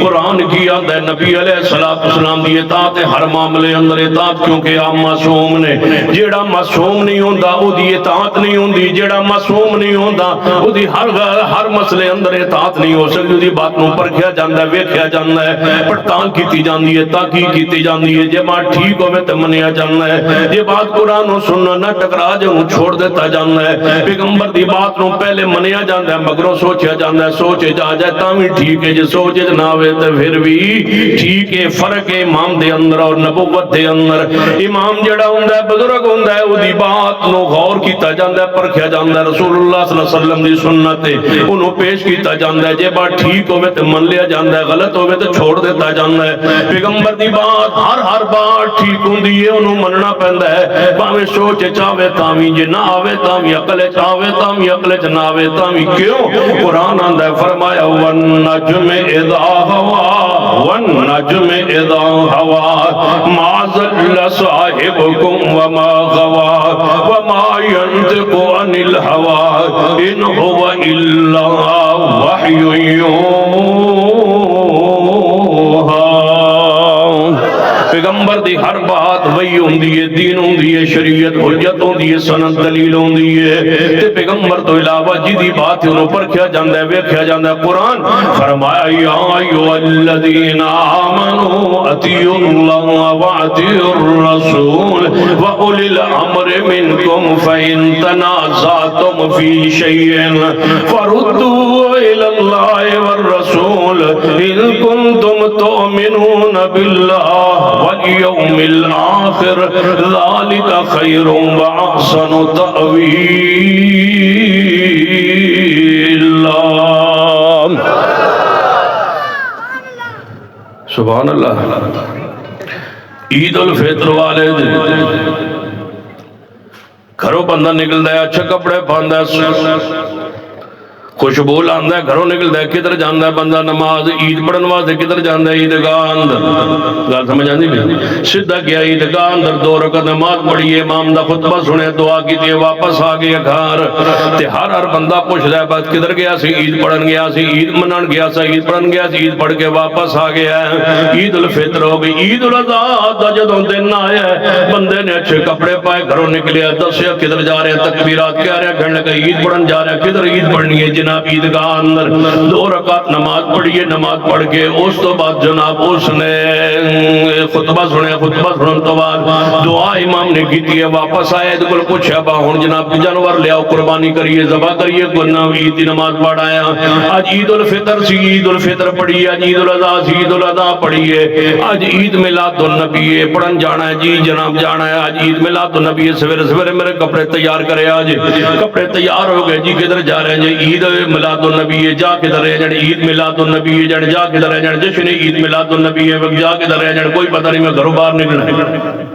قرآن کی یاد ہے نبی علیہ السلام دی اطاعت ہر معاملے اندر اطاعت، کیونکہ آپ معصوم نے، جڑا معصوم نہیں ہوندا او دی اطاعت نہیں ہوندی، جڑا معصوم نہیں ہوندا او دی ہر مسئلے اندر اطاعت نہیں ہو سکتی، دی بات نو پرکھیا جاندا ہے، ویکھیا جاندا ہے، پڑتال کیتی جاندی ہے، تحقیق کیتی جاندی ہے، جے بات ٹھیک ہوے تے منیا جاندا ہے، جے بات قرآن و سنت نہ ٹکرا جے انہوں چھوڑ دیتا جاندا ہے، پیغمبر دی بات نو پہلے منیا جاندا ہے مگروں سوچیا جاندا ہے، سوچے جا جائے تاں بھی ٹھیک ہے، جے سوچے نہ ہوے تے پھر بھی ٹھیک ہے۔ فرق ہے امام دے اندر اور نبوت دے اندر، امام جڑا ہوندا ہے بزرگ ہوندا ہے او دی بات نو غور کیتا جاندا ہے، پرکھیا جاندا ہے، رسول اللہ صلی اللہ علیہ وسلم دی سنت ہے انہوں پیش کیتا جاندا ہے، جے بات ٹھیک ہوے تے من لیا جاندا ہے، غلط ہوے تے چھوڑ دیتا جاندا ہے۔ پیغمبر دی بات ہر بات ٹھیک ہوندی ہے انہوں مننا پیندا ہے، باویں سوچ چاہے تاں وی، جے نہ آوے تاں وی، عقل چاہے تاں وی، عقل چ نہ آوے تاں وی، کیوں؟ قرآن آندا ہے فرمایا والنجم اذا ہوا والنجم اذا ہوا ما ضل صاحبكم وما غوا وما ينطق عن الهوى ان هو الا وحی یوحی۔ پیغمبر دی ہر بات وہی ہوندی ہے، دین ہوندی ہے، شریعت حجت ہوندی ہے، سند دلیل ہوندی ہے، تے پیغمبر تو علاوہ جدی بات انہوں پرکھیا جاندہ ہے، ویکھیا جاندہ ہے۔ قرآن فرمایا یا ایھا الذین آمنوا اطیعوا اللہ واطیعوا الرسول واولی الامر منکم فإن تنازعتم فی شیء فردوه الی اللہ والرسول ان کنتم تؤمنون باللہ والیوم الآخر ذالک خیر واحسن تأویلا۔ سبحان اللہ۔ عید الفطر والے دن گھروں بندہ نکلتا ہے، اچھے کپڑے پہنتا ہے، خوشبو لاندہ ہے، گھروں نکلتا ہے، کدھر جاندہ ہے بندہ نماز عید پڑھن واسطے، کدھر جاندہ ہے عیدگاہ اندر، گل سمجھ آندی بھی سیدھا گیا عیدگاہ اندر، 2 رکعت نماز پڑھی، امام دا خطبہ سنے، دعا کی تے واپس آ گیا گھر تے ہر بندہ پوچھدا ہے بس کدھر گیا سی؟ عید پڑھن گیا سی، عید منن گیا سی، عید پڑھن گیا سی، عید پڑھ کے واپس آ گیا ہے۔ عید الفطر ہو گئی، عید الاضحیٰ دا جدوں دن آیا ہے، بندے نے اچھے کپڑے پائے، گھروں نکلیا، دسیا کدھر جا رہے ہیں، تکبیرات کہہ رہے ہیں، کہنے لگا عید پڑھن جا رہے ہیں، کدھر عید پڑھنی ہے جناب؟ عیدگاہ اندر 2 رکعت نماز پڑھیے، نماز پڑھ کے اس تو بعد جناب اس نے خطبہ سنے، خطبہ سنن تو بعد دعا امام نے کی ہے، واپس آئے تو پوچھا با ہن جناب جانور لے آؤ، قربانی کریے، ذبح کریے، گنا عید کی نماز پڑھایا، آج عید الفطر سی، عید الفطر پڑھیے، آج عید الاضحیٰ سی، عید الاضحیٰ پڑھیے، آج عید میلاد النبی پڑھن جانا ہے، جی جناب جانا ہے، آج عید میلاد النبی، سویرے سویرے میرے کپڑے تیار کرے، آج کپڑے تیار ہو گئے، جی کدھر جا رہے ہیں؟ جی عید میلاد النبی جا کدھر ہے؟ جڑ عید میلاد النبی جڑ جا کدھر ہے؟ جڑ جشن عید میلاد النبی ہے جا کدھر ہے؟ جڑ کوئی پتہ نہیں، میں گھروں باہر نکلنا ہے،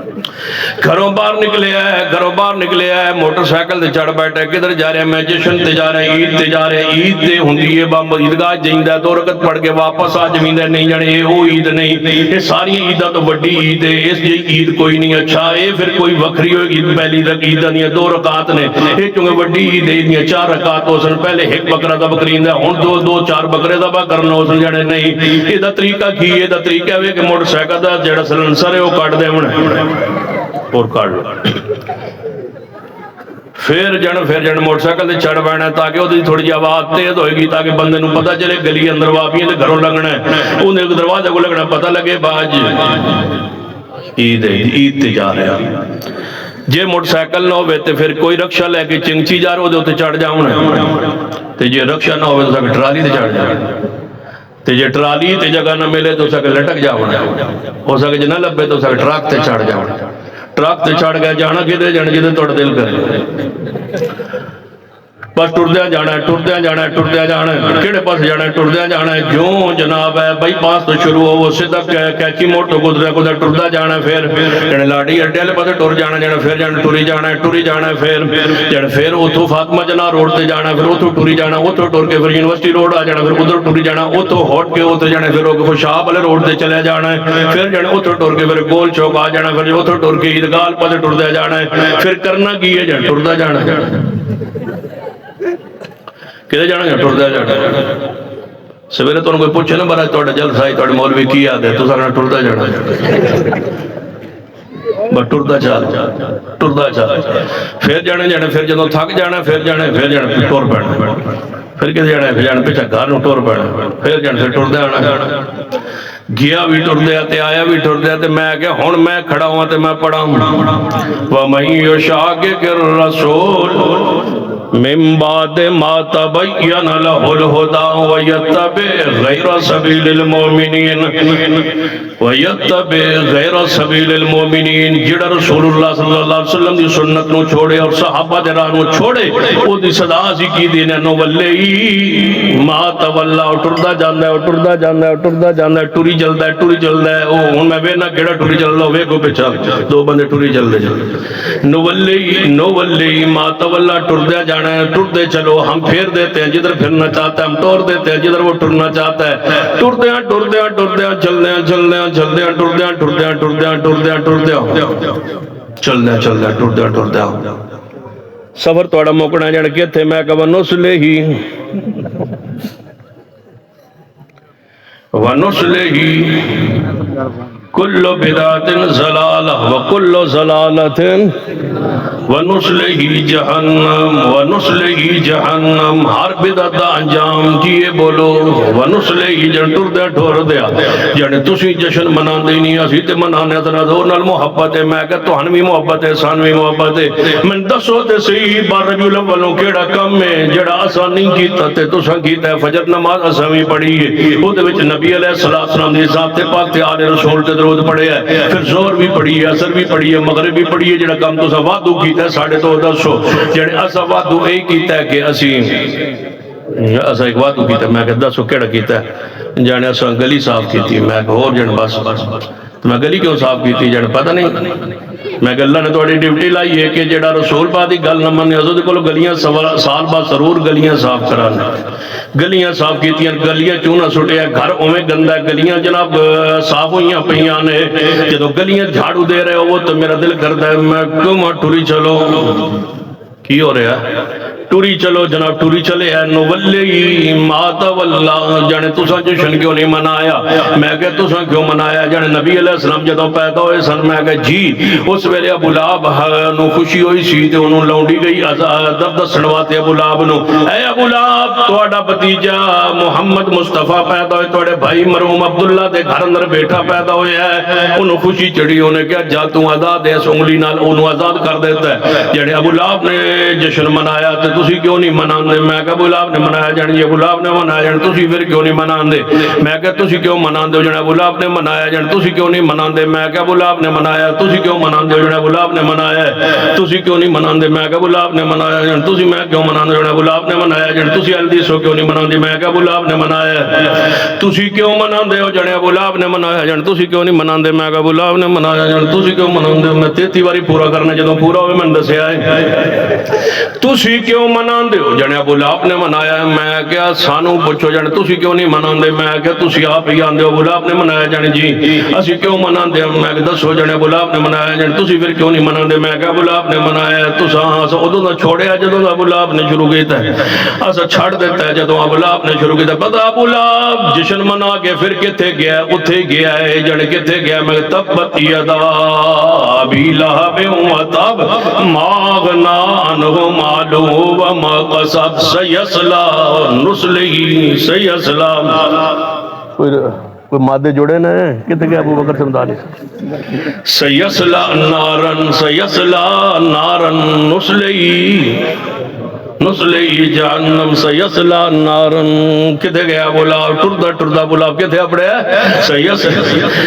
گھروں باہر نکلے ہے، گھروں باہر نکلے ہے، موٹر سائیکل تے چڑھ بیٹھے، کدھر جا رہے ہیں؟ میں جشن تے جا رہے ہیں، عید تے جا رہے ہیں، عید تے ہوندی ہے با عیدگاہ جیندا ہے، 2 رکعت پڑھ کے واپس آ جویندا نہیں جانے اے او عید نہیں، یہ ساری عیداں تو بڑی عید ہے، اس جی عید کوئی نہیں، اچھا اے پھر کوئی وکھری ہوئے گی، پہلی عید دی 2 رکعت نے، اے چونکہ بڑی عید ہے، 4 رکعت ہو سن، پہلے ایک بکرا ذبح کریندا، ہن 2-4 بکرے ذبح کرنا ہو سن جانے نہیں، اے دا طریقہ کی ہے؟ دا طریقہ ہے کہ موٹر سائیکل دا جڑا سلنسر ہے وہ کٹ دے اور کاٹ لو، پھر جن موٹر سائیکل تے چڑھ بیٹھنا تاکہ وہ تھوڑی جی آواز تیز ہوئے گی تاکہ بندے نوں پتہ چلے گلی اندر واپی تے گھروں لگنا ہے، انہیں دروازے کو لگنا پتہ لگے باج عید تے جا رہے ہیں۔ جے موٹر سائیکل نہ ہوئے تے پھر کوئی رکشہ لے کے چنگچی جا رہے ہو تے چڑھ جاؤں تے جے رکشہ نہ ہوئے تو ساکہ ٹرالی تے چڑھ جاؤں تے جے ٹرالی تے جگہ نہ ملے تو ساکہ لٹک جاؤں ہو ساکہ جے نہ لبے تو ساکہ ٹرک تے چڑھ جاؤں، ٹرک تے چڑھ گیا جانا کدے جانا جدے توڑ دل کرے، بس ٹردیا جانا ہے، ٹردیا جانا ہے، ٹردیا جانا ہے، کیڑے پاس جانا ہے؟ ٹردیا جانا ہے، جو جناب ہے بائی پاس تو شروع ہو وہ سیدھا کیچی موڑ تو گزریا کو ٹردا جانا ہے، پھر جڑے لاڈی اڈے والے پاسے ٹر جانا ہے، پھر جانا ٹری جانا ہے، ٹری جانا ہے، پھر اتوں فاطمہ جناح روڈ تے جانا ہے، پھر اتوں ٹری جانا، اتوں ٹر کے پھر یونیورسٹی روڈ آ جانا، پھر ادھر ٹری جانا، اتوں ہٹ کے اتنے جانا، پھر خوشاب والے روڈ تے چلے جانا ہے، پھر جانا اتوں ٹر کے پھر گول چوک آ جانا، پھر اتوں ٹر کے عیدگاہ پاسے ٹردیا جانا ہے، پھر کرنا کی ہے جانا ٹردا جانا ہے، کدھر جانا ہے؟ ٹردیا جانا ہے۔ سویرے تو کوئی پوچھے نا برا تھوڑا جلسہ ہے تھوڑے مولوی کی یاد ہے تو سارا ٹردا جانا ہے، بس ٹردا چل ٹردا چل، پھر جانے پھر جدوں تھک جانا پھر جانے ٹر پینا، پھر کدھر جانا ہے؟ پھر جانا پیچھے گھر نوں ٹر پینا، پھر جانا پھر ٹردا آنا، گیا بھی ٹردیا تے آیا بھی ٹردیا تے میں کہ ہن میں کھڑا ہوا تے میں پڑھا ہوں وَمَن يُشَاقِقِ الرَّسُولَ مِن بَعْدِ مَا تَبَيَّنَ لَهُ الْهُدَى وَيَتَّبِعْ غَيْرَ سَبِيلِ الْمُؤْمِنِينَ جڑا رسول اللہ صلی اللہ علیہ وسلم دی سنت نو چھوڑے اور صحابہ دے راہ نو چھوڑے او دی صدا سی کی دینے نو ولی ما تولا ٹردا جاندا ہے ٹردا جاندا ہے ٹردا جاندا ہے ٹری چلدا ہے ٹری چلدا ہے او ہن میں وینا کیڑا ٹری چلدا ہوے کو پیچھے 2 بندے ٹری چلدے نو ولی ما تولا ٹردیا جانا ہے، ٹردے چلو ہم پھیر دیتے ہیں جدھر پھرنا چاہتا ہے، ہم توڑ دیتے ہیں جدھر وہ ٹرنا چاہتا ہے، ٹردیا ٹردیا ٹردیا چلدیا چلدیا چلدیا ٹردیا ٹردیا ٹردیا ٹردیا ٹردیا چلدیا چلدیا ٹردیا ٹردیا سفر تھوڑا موکنا جان کے تھے میں کہ ونسلے ہی کل بدعت ضلالہ وکل ضلالۃ ونصلہ جہنم ہر بدعت دا انجام کیے بولو ونصلہ جن ٹر دیا ٹھور دیا جن تسی جشن منا دینی اسی تے منانے تنا دو نال محبت ہے میں کہ توہن بھی محبت ہے سان بھی محبت ہے من دسو تے صحیح بار ربیع الاولوں کیڑا کم ہے جڑا اساں نہیں کیتا تے تساں کیتا ہے فجر نماز اساں بھی پڑھی ہے او دے وچ نبی علیہ السلام دی ذات تے پاک تے آل رسول تے درود پڑھیا ہے پھر زہر بھی پڑھی ہے عصر بھی پڑھی ہے مغرب بھی پڑھی ہے جڑا کم تساں وعدو کیتا ہے ساڑھے تو دسو جڑے اساں وعدو اے کیتا ہے کہ اسی اساں ایک وعدو کیتا ہے میں کہ دسو کیڑا کیتا ہے جانے اساں گلی صاف کیتی میں کہ اور جن بس تو میں گلی کیوں صاف کیتی جن پتہ نہیں میں کہ اللہ نے تھوڑی ڈیوٹی لائی ہے کہ جڑا رسول پاک دی گل نہ منے حضرت کو گلیاں سال بعد ضرور گلیاں صاف کرانے گلیاں صاف کیتیاں گلیاں چونا سٹیا گھر اویں گندا گلیاں جناب صاف ہوئیاں پیاں نے جدو گلیاں جھاڑو دے رہے ہو وہ تو میرا دل کرتا ہے میں کیوں ٹوری چلو کی ہو رہا ہے ٹوری چلو جناب ٹوری چلے ہے نولی ماتا واللہ جانے تساں جشن کیوں نہیں منایا میں کہ تساں کیوں منایا جانے نبی علیہ السلام جدو پیدا ہوئے سن میں کہ جی اس ویلے ابو لہب نو خوشی ہوئی سی تے انہوں لونڈی گئی درد سنواتے ابو لہب نو اے ابو لہب تواڈا بھتیجا محمد مصطفیٰ پیدا ہوئے تواڈے بھائی مرحوم عبداللہ دے گھر اندر بیٹھا پیدا ہویا ہے انہوں خوشی چڑھی انہیں کیا جا تو آزاد ہے اس انگلی نال انہوں آزاد کر دیتا ہے جانے ابو لہب نے جشن منایا تے تسی کیوں نہیں منان دے میں کہ ابو لہب نے منایا جانے ابو لہب نے منایا جانے تسی پھر کیوں نہیں منان دے میں کہ تسی کیوں منان دے جانے ابو لہب نے منایا جانے تسی کیوں نہیں منان دے میں کہ ابو لہب نے منایا تسی کیوں منان دے جانے ابو لہب نے منایا تسی کیوں نہیں منان دے میں کہ ابو لہب نے منایا جانے تسی میں کیوں منان دے جانے ابو لہب نے منایا جانے تسی الدیسو کیوں نہیں منان دے میں کہ ابو لہب نے منایا تسی کیوں منان دے ہو جانے ابو لہب نے منایا جانے تسی کیوں نہیں منان دے میں کہ ابو لہب نے منایا جانے تسی کیوں منان دے میں 33 باری پورا کرنا جدوں پورا ہوئے میں دسیا ہے تسی کیوں منان دے ہو جانے ابو لہب نے منایا ہے میں کیا سانو پوچھو جانے تسی کیوں نہیں منان دے میں کیا تسی آپ ہی آن دے ابو لہب نے منایا جانے جی اسی کیوں منان دے میں کہ دسو جانے ابو لہب نے منایا جانے تسی پھر کیوں نہیں منان دے میں کہ ابو لہب نے منایا ہے تسا اسا ادوں دا چھوڑیا جدوں ابو لہب نے شروع کیتا ہے اسا چھڑ دیتا ہے جدوں ابو لہب نے شروع کیتا پتہ ابو لہب جشن منا کے پھر کتے گیا اتھے گیا ہے جانے کتے گیا میں تبت یدا ابی لہب و تب ما اغنی عنہ مالہ وما قصب سیصلی نصلہ سیصلی کوئی مادے جوڑے نا کتے گیا ابو بکر سمدانی سیصلی نارن نصلہ جہنم سیصلی نارن کتے گیا بولا ٹردہ بولا کتے اپڑے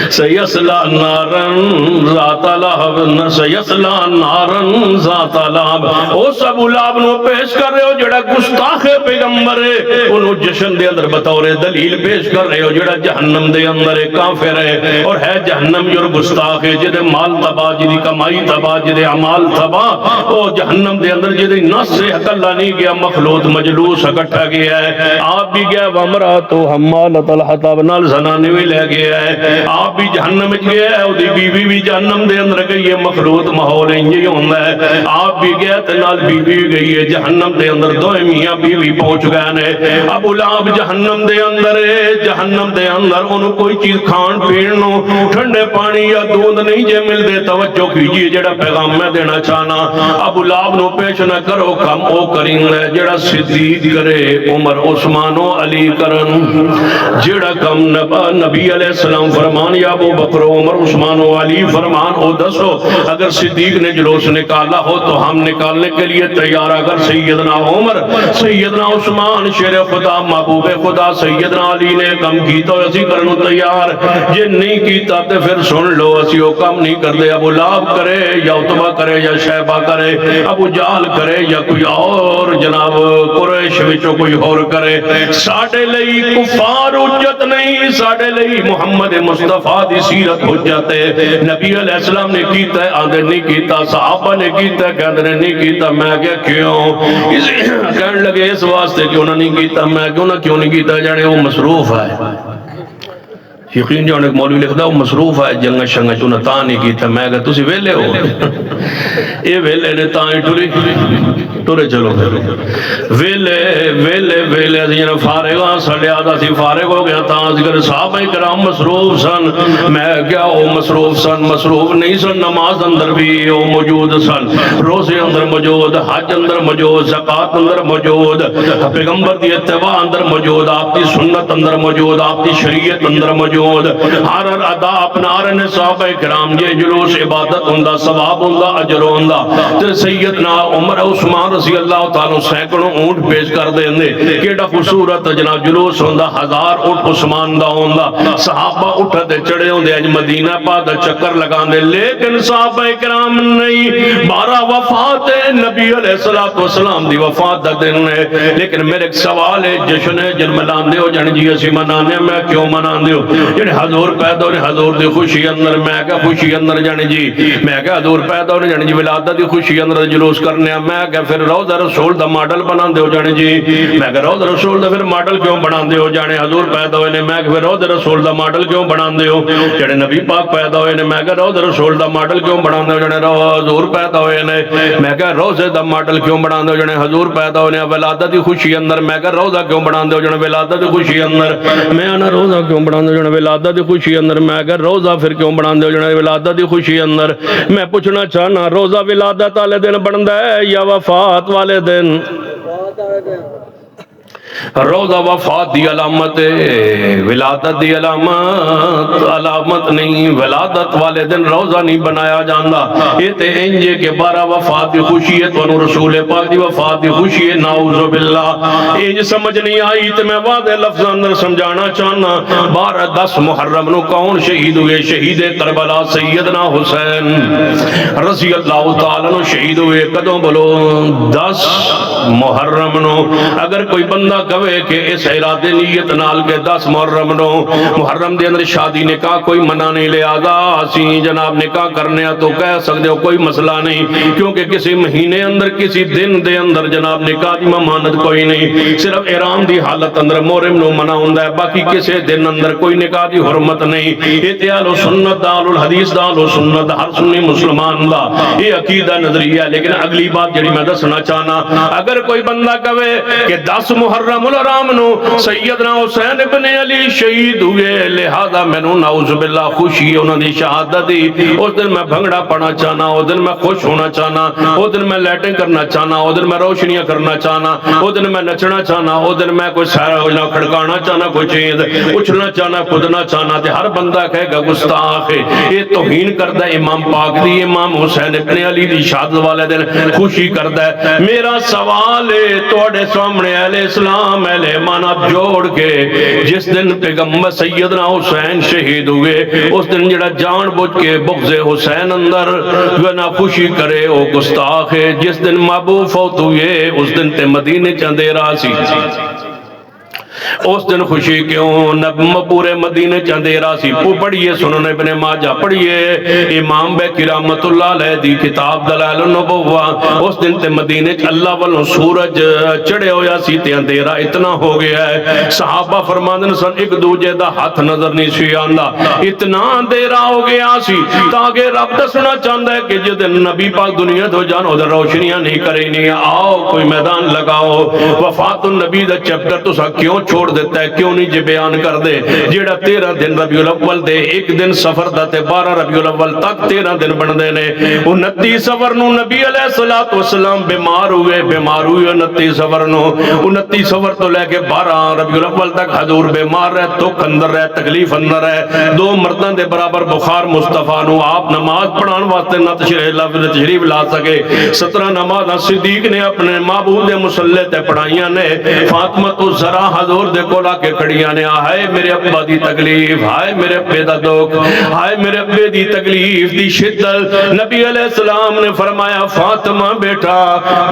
سیصلی نارن ذات لہب سیصلی نارن ذات لہب اس ابو لہب نو پیش کر رہے ہو جڑا گستاخ پیغمبر ہے انہوں جشن دے اندر بطور دلیل پیش کر رہے ہو جڑا جہنم دے اندر کافر ہے اور ہے جہنم جو گستاخ ہے جدے مال تباہ جدی کمائی تباہ جدے عمال تباہ او جہنم دے اندر جدے نس سے حق اللہ نہیں گیا مخلوط مجلوس اکٹھا گیا ہے آپ بھی گیا وامراتو حمالت الحطب نال زنانے میں لے گیا ہے آپ بھی جہنم میں گیا ہے اور دی بیوی بھی جہنم دے اندر گئی ہے مخلوط محول انجی ہوندہ ہے آپ بھی گیا تنال بیوی گئی ہے جہنم دے اندر دو میاں بیوی پہنچ گئے ہیں ابو لہب جہنم دے اندر ہے جہنم دے اندر انہوں کوئی چیز کھان پیڑنو ٹھنڈے پانی یا دودھ نہیں جے مل دے توجہ کیجئے جڑا پیغام میں دینا چاہنا ابو لہب نو پیش نہ کرو کم او کریں جڑا صدیق کرے عمر عثمان و علی کرن جڑا کم نبی علیہ السلام فرمان یا ابو بکر عمر عثمان و علی فرمان او دسو اگر صدیق نے جلوس نکالا ہو تو ہم نکالنے کے لیے تیار اگر سیدنا عمر سیدنا عثمان شیر خدا محبوب خدا سیدنا علی نے کم کیتا اسی کرنو تیار یہ نہیں کیتا تے پھر سن لو اسی او کم نہیں کر دے ابو لہب کرے یا عتبہ کرے یا شیبہ کرے ابو جہل کرے یا کوئی اور جناب قریش وچوں کوئی اور کرے ساڈے لئی کفار حجت نہیں ساڈے لئی محمد مصطفیٰ دی سیرت حجت ہے نبی علیہ السلام نے کیتا ہے آدھے نہیں کیتا صحابہ نے کیتا ہے کہتے نے نہیں کیتا میں کیا کیوں کہنے لگے اس واسطے کیوں نہ نہیں کیتا میں کیوں نہیں کیتا جانے وہ مصروف ہے یقین جو ایک مولوی لکھتا وہ مصروف ہے جنگ شنگ چونہ تاں نہیں کی تھا میں کہا تسی ویلے ہو اے ویلے نے تاں ہی ٹورے چلو ویلے ویلے ویلے جنہ فارغاں سڑے آدھا سی فارغ ہو گیا تاں ذکر صحابہ کرام مصروف سن میں کیا وہ مصروف سن مصروف نہیں سن نماز اندر بھی وہ موجود سن روزے اندر موجود حج اندر موجود زکاة اندر موجود پیغمبر دی اتباع اندر موجود آپ کی سنت اندر موجود آپ کی شریعت اندر موجود ہر ادا اپنا رہنے صحابہ کرام یہ جلوس عبادت ہوندہ ثواب ہوندہ اجر ہوندہ تے سیدنا عمر عثمان رضی اللہ تعالیٰ سینکڑوں اونٹ پیش کر دیندے کیڑا خوبصورت جناب جلوس ہوندہ 1000 اونٹ عثمان دا ہوندہ صحابہ اٹھتے چڑھے ہوندے اج مدینہ پاک دا چکر لگاندے لیکن صحابہ کرام نہیں 12 وفات نبی علیہ السلام دی وفات دا دن ہے لیکن میرے ایک سوال ہے جشن ہے جن مناندے ہو جن جی اسی منانے میں کیوں مناندے ہو جنہیں حضور پیدا ہونے حضور دی خوشی اندر میں کہا خوشی اندر جانے جی میں کہا حضور پیدا ہونے جانے جی ولادت دی خوشی اندر جلوس کرنے میں کہا پھر روضہ رسول دا ماڈل بنان دے ہو جانے جی میں کہا روضہ رسول دا پھر ماڈل کیوں بنان دے ہو جانے حضور پیدا ہونے میں کہا پھر روضہ رسول دا ماڈل کیوں بنان دے ہو جانے نبی پاک پیدا ہونے میں کہا روضہ رسول دا ماڈل کیوں بنان دے ہو جانے حضور پیدا ہونے میں کہا روضہ دا ماڈل کیوں بنان دے ہو جانے حضور پیدا ہونے ولادت دی خوشی اندر میں کہا روضہ کیوں بنان دے ہو جانے ولادت دی خوشی اندر میں آنا روضہ کیوں بنان دے ہو جانے ولادت دی خوشی اندر میں اگر روزہ پھر کیوں بنان دے ہو جانے ولادت دی خوشی اندر میں پوچھنا چاہنا روزہ ولادت والے دن بندا ہے یا وفات والے دن روزہ وفات دی علامت ولادت دی علامت نہیں ولادت والے دن روزہ نہیں بنایا جاندہ یہ تے انجے کے 12 وفات دی خوشی ہے تو رسول پاک دی وفات دی خوشی ہے نعوذ باللہ انج سمجھ نہیں آئی تے میں واضح لفظ اندر سمجھانا چاہنا 12-10 محرم نو کون شہید ہوئے شہید کربلا سیدنا حسین رضی اللہ تعالیٰ نو شہید ہوئے کدوں بولو 10 محرم نو اگر کوئی بندہ کہے کہ اس ارادے نیت نال کے 10 محرم نو محرم دے اندر شادی نکاح کوئی منع نہیں لے آگا اسی جناب نکاح کرنے تو کہہ سکتے ہو کوئی مسئلہ نہیں کیونکہ کسی مہینے اندر کسی دن دے اندر جناب نکاح دی ممانت کوئی نہیں صرف احرام دی حالت اندر محرم نو منع ہوندہ ہے باقی کسی دن اندر کوئی نکاح دی حرمت نہیں یہ اہل سنت دا اہل الحدیث دا اہل سنت ہر سنی مسلمان دا یہ عقیدہ نظریہ لیکن اگلی بات جڑی میں دسنا چاہنا اگر کوئی بندہ کہے کہ 10 محرم الحرام نو سیدنا حسین ابن علی شہید ہوئے لہذا میں نو نعوذ باللہ خوشی ہے انہوں نے شہادت دی اس دن میں بھنگڑا پڑھنا چاہنا اس دن میں خوش ہونا چاہنا اس دن میں لیٹنگ کرنا چاہنا اس دن میں روشنیاں کرنا چاہنا اس دن میں نچنا چاہنا اس دن میں کوئی سارا کھڑکانا چاہنا کوئی چیز اچھلنا چاہنا کودنا چاہنا تے ہر بندہ کہے گا گستاخ ہے یہ توہین کردہ امام پاک دی امام حسین ابن علی دی شہادت والے دن خوشی کردہ ہے میرا سوال ہے توڑے سامنے اہل اسلام اہل ایمانات جوڑ کے جس دن پیغمبر سیدنا حسین شہید ہوئے اس دن جڑا جان بوجھ کے بغض حسین اندر گنا خوشی کرے وہ گستاخ ہے جس دن محبوب فوت ہوئے اس دن تے مدینے چندیرہ سی اس دن خوشی کیوں پورے مدینے چندیرہ سی پڑھئے سنن ابن ماجہ پڑھئے امام بیکی رحمت اللہ علیہ دی کتاب دلائل النبوہ اس دن تے مدینے اللہ والوں سورج چڑھے ہویا سی تے اندھیرا اتنا ہو گیا ہے صحابہ فرماندن سن ایک دوجہ دا ہاتھ نظر نہیں سی آندہ اتنا اندھیرا ہو گیا سی تاکہ رب دسنا چاہتا ہے کہ جس دن نبی پاک دنیا تو جانو در روشنیاں نہیں کریں نہیں آؤ کوئی میدان لگاؤ وفات النبی دا چپٹر تو سا کیوں چھوڑ دیتا ہے کیوں نہیں جی بیان کر دے جیڑا 13 دن ربیع الاول دے ایک دن سفر دا تے 12 ربیع الاول تک 13 دن بن دے نے 29 سفر نو نبی علیہ السلام بیمار ہوئے 29 سفر نو 29 سفر تو لے کے 12 ربیع الاول تک حضور بیمار رہے دکھ اندر رہے تکلیف اندر رہے 2 مردان دے برابر بخار مصطفیٰ نو آپ نماز پڑھان واسطے نہ تشریف لا سکے 17 نماز صدیق نے اپنے معبود دے مسلح تے پڑھائیاں نے فاطمہ تو ذرا حضور دے کولا کے کھڑیاں نے آئے میرے ابا دی تکلیف ہائے میرے ابے دا دکھ ہائے میرے ابے دی تکلیف دی شدت نبی علیہ السلام نے فرمایا فاطمہ بیٹا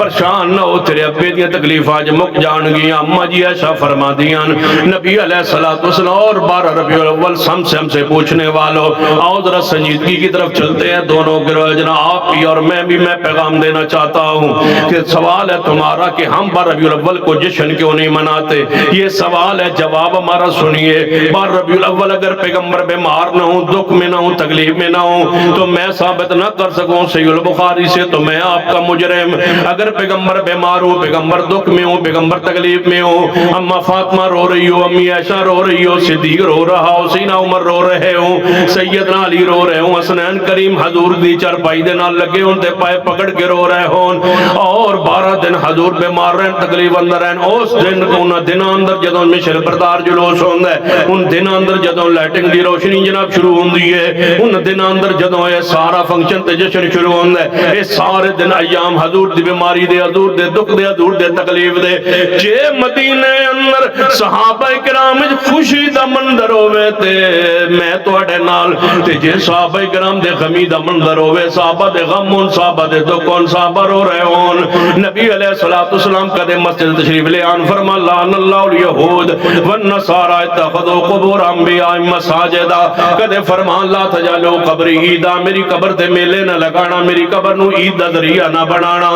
پریشان نہ ہو تیرے ابے دی تکلیف آج مک جان گیا اماں جی ایسا فرما دیاں نبی علیہ السلام اور 12 ربیع الاول ہم سے پوچھنے والوں آؤ ذرا سنجیدگی کی طرف چلتے ہیں دونوں گروہ جنا آپ بھی اور میں بھی میں پیغام دینا چاہتا ہوں کہ سوال ہے تمہارا کہ ہم 12 ربیع الاول کو جشن کیوں نہیں مناتے یہ سوال ہے، جواب ہمارا سنیے۔ بار ربیع الاول اگر پیغمبر بیمار نہ ہوں، دکھ میں نہ ہوں، تکلیف میں نہ ہوں تو میں ثابت نہ کر سکوں صحیح البخاری سے تو میں آپ کا مجرم۔ اگر پیغمبر بیمار ہوں، پیغمبر دکھ میں ہوں، پیغمبر تکلیف میں ہوں، اما فاطمہ رو رہی ہو، امی عائشہ رو رہی ہو، صدیق رو رہا ہو، سیدنا عمر رو رہے ہوں، سیدنا علی رو رہے ہوں، حسنین کریم حضور دی چارپائی دے نال لگے ہوں تے پائے پکڑ کے رو رہے ہوں، اور 12 دن حضور بیمار رہن، تکلیف اندر رہن۔ اس دن ان دن اندر جدوں مشر بردار جلوس ہوندا ہے، ان دن اندر جدوں لائٹنگ دی روشنی جناب شروع ہوندی ہے، ان دن اندر جدوں یہ سارا فنکشن تے جشن شروع ہوندا ہے، یہ سارے دن ایام حضور دی بیماری دے، حضور دے دکھ دے، حضور دے تکلیف دے۔ جے مدینے اندر صحابہ کرام خوشی دا منظر ہوئے تے میں تواڈے نال، تے جے صحابہ کرام دے غمی دا منظر ہوئے، صحابہ دے غم ہون، صحابہ دے دکھ ہون، صحابہ رو رہے ہون، نبی علیہ السلام کدے مسجد تشریف لے آن فرما لعن اللہ الیہود والنصارى اتخذوا قبور انبیاء مساجدا، کدے فرمان لا تجعلوا قبری عیدا، میری قبر تے میلے نہ لگانا، میری قبر نو عید دا ذریعہ نہ بنانا۔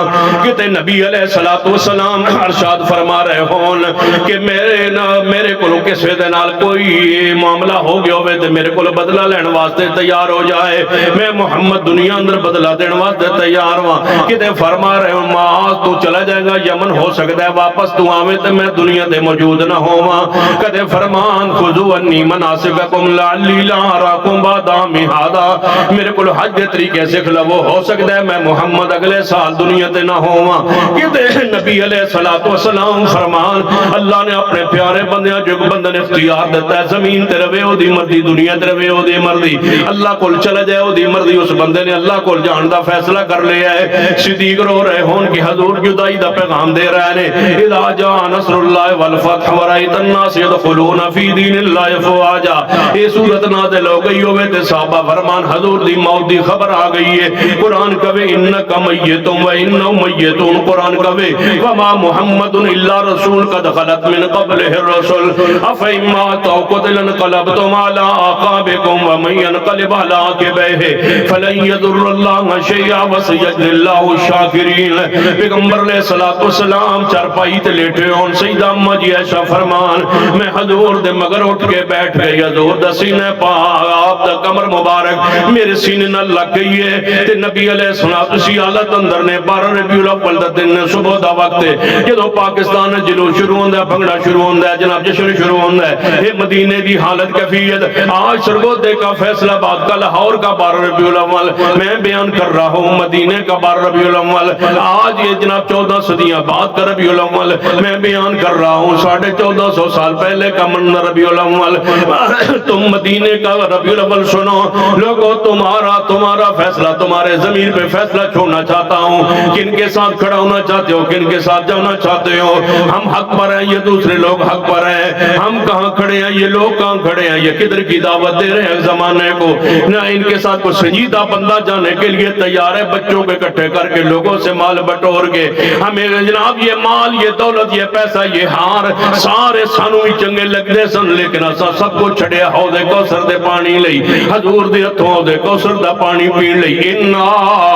کتے نبی علیہ السلام ارشاد فرما رہے ہون کہ میرے کو کسے دے نال کوئی معاملہ ہو گیا ہوئے تے میرے کو بدلہ لین واسطے تیار ہو جائے، میں محمد دنیا اندر بدلہ دین واسطے تیار ہوں۔ کتے فرما رہے ہوں معاذ تو چلا جائے گا یمن، ہو سکتا ہے واپس تو آویں تے میں دنیا دے موجود نہ ہوں۔ کتے فرمان خذوا انی مناسککم لعلی لا اراکم بعد عامی ھذا، میرے کو حج دے طریقے سکھ لو، ہو سکتا ہے میں محمد اگلے سال دنیا تے نہ ہوں۔ کتے نبی علیہ السلام فرمان اللہ نے اپنے پیارے بندیاں جو بندے نے اختیار دیتا ہے، زمین تے روے او دی مرضی، دنیا تے روے او دی مرضی، اللہ کول چلا جائے او دی مرضی، اس بندے نے اللہ کول جان دا فیصلہ کر لیا ہے۔ صدیق رو رہے ہون کہ حضور جدائی دا پیغام دے رہے ہیں، اذا جاء نصر اللہ والفتح ورأیت الناس يدخلون فی دین اللہ فواجا، یہ صورت نازل ہو گئی ہوئے تے صحابہ فرمان حضور دی موت دی خبر آ گئی ہے۔ قرآن کہے انکا میتم و انہم میتون، قرآن کہے وما محمد الا رسول قد خلت من قبلہ الرسل افئن مات او قتل انقلبتم علی اعقابکم ومن ينقلب علی عقبیہ فلن یضر اللہ شیئا وسیجزی اللہ الشاکرین۔ پیغمبر علیہ السلام چارپائی تے لیٹے ہون، سیدہ اماں جی عائشہ فرمان میں حضور دے مگر اٹھ کے بیٹھ گئی، حضور دا سینہ پاک آپ دا کمر مبارک میرے سینے نہ لگ گئی ہے تے نبی علیہ السلام اسی حالت اندر نے 12 ربیع الاول دا دن صبح دا وقت ہے جدوں پاکستان میں جلوس شروع ہوندا ہے، بھنگڑا شروع ہوندا ہے، جناب جشن شروع ہوندا ہے، یہ مدینے دی حالت کیفیت آج سرگودے کا فیصلہ باد کا لاہور کا 12 ربیع الاول میں بیان کر رہا ہوں، مدینے کا 12 ربیع الاول آج یہ جناب 14 صدیاں بعد کا ربیع الاول میں بیان کر رہا ہوں، 1450 سال پہلے کا من ربیع الاول۔ تم مدینے کا ربیع الاول سنو لوگو، تمہارا فیصلہ تمہارے ضمیر پہ فیصلہ چھوڑنا چاہتا ہوں، کن کے ساتھ کھڑا ہونا چاہتے ہو، کن کے ساتھ جانا چاہتے ہو، ہم حق پر ہیں یہ دوسرے لوگ حق پر ہیں، ہم کہاں کھڑے ہیں یہ لوگ کہاں کھڑے ہیں، یہ کدھر کی دعوت دے رہے ہیں زمانے کو، نہ ان کے ساتھ کوئی سنجیدہ بندہ جانے کے لیے تیار ہے، بچوں کے اکٹھے کر کے لوگوں سے مال بٹور کے ہمیں جناب یہ مال یہ دولت یہ پیسہ یہ ہار سارے سانو ہی چنگے لگتے سن، لیکن اسا سب کو چھڑیا حوض کوثر دے پانی لئی، حضور دے ہتھوں حوض کوثر دا پانی پین لئی، انا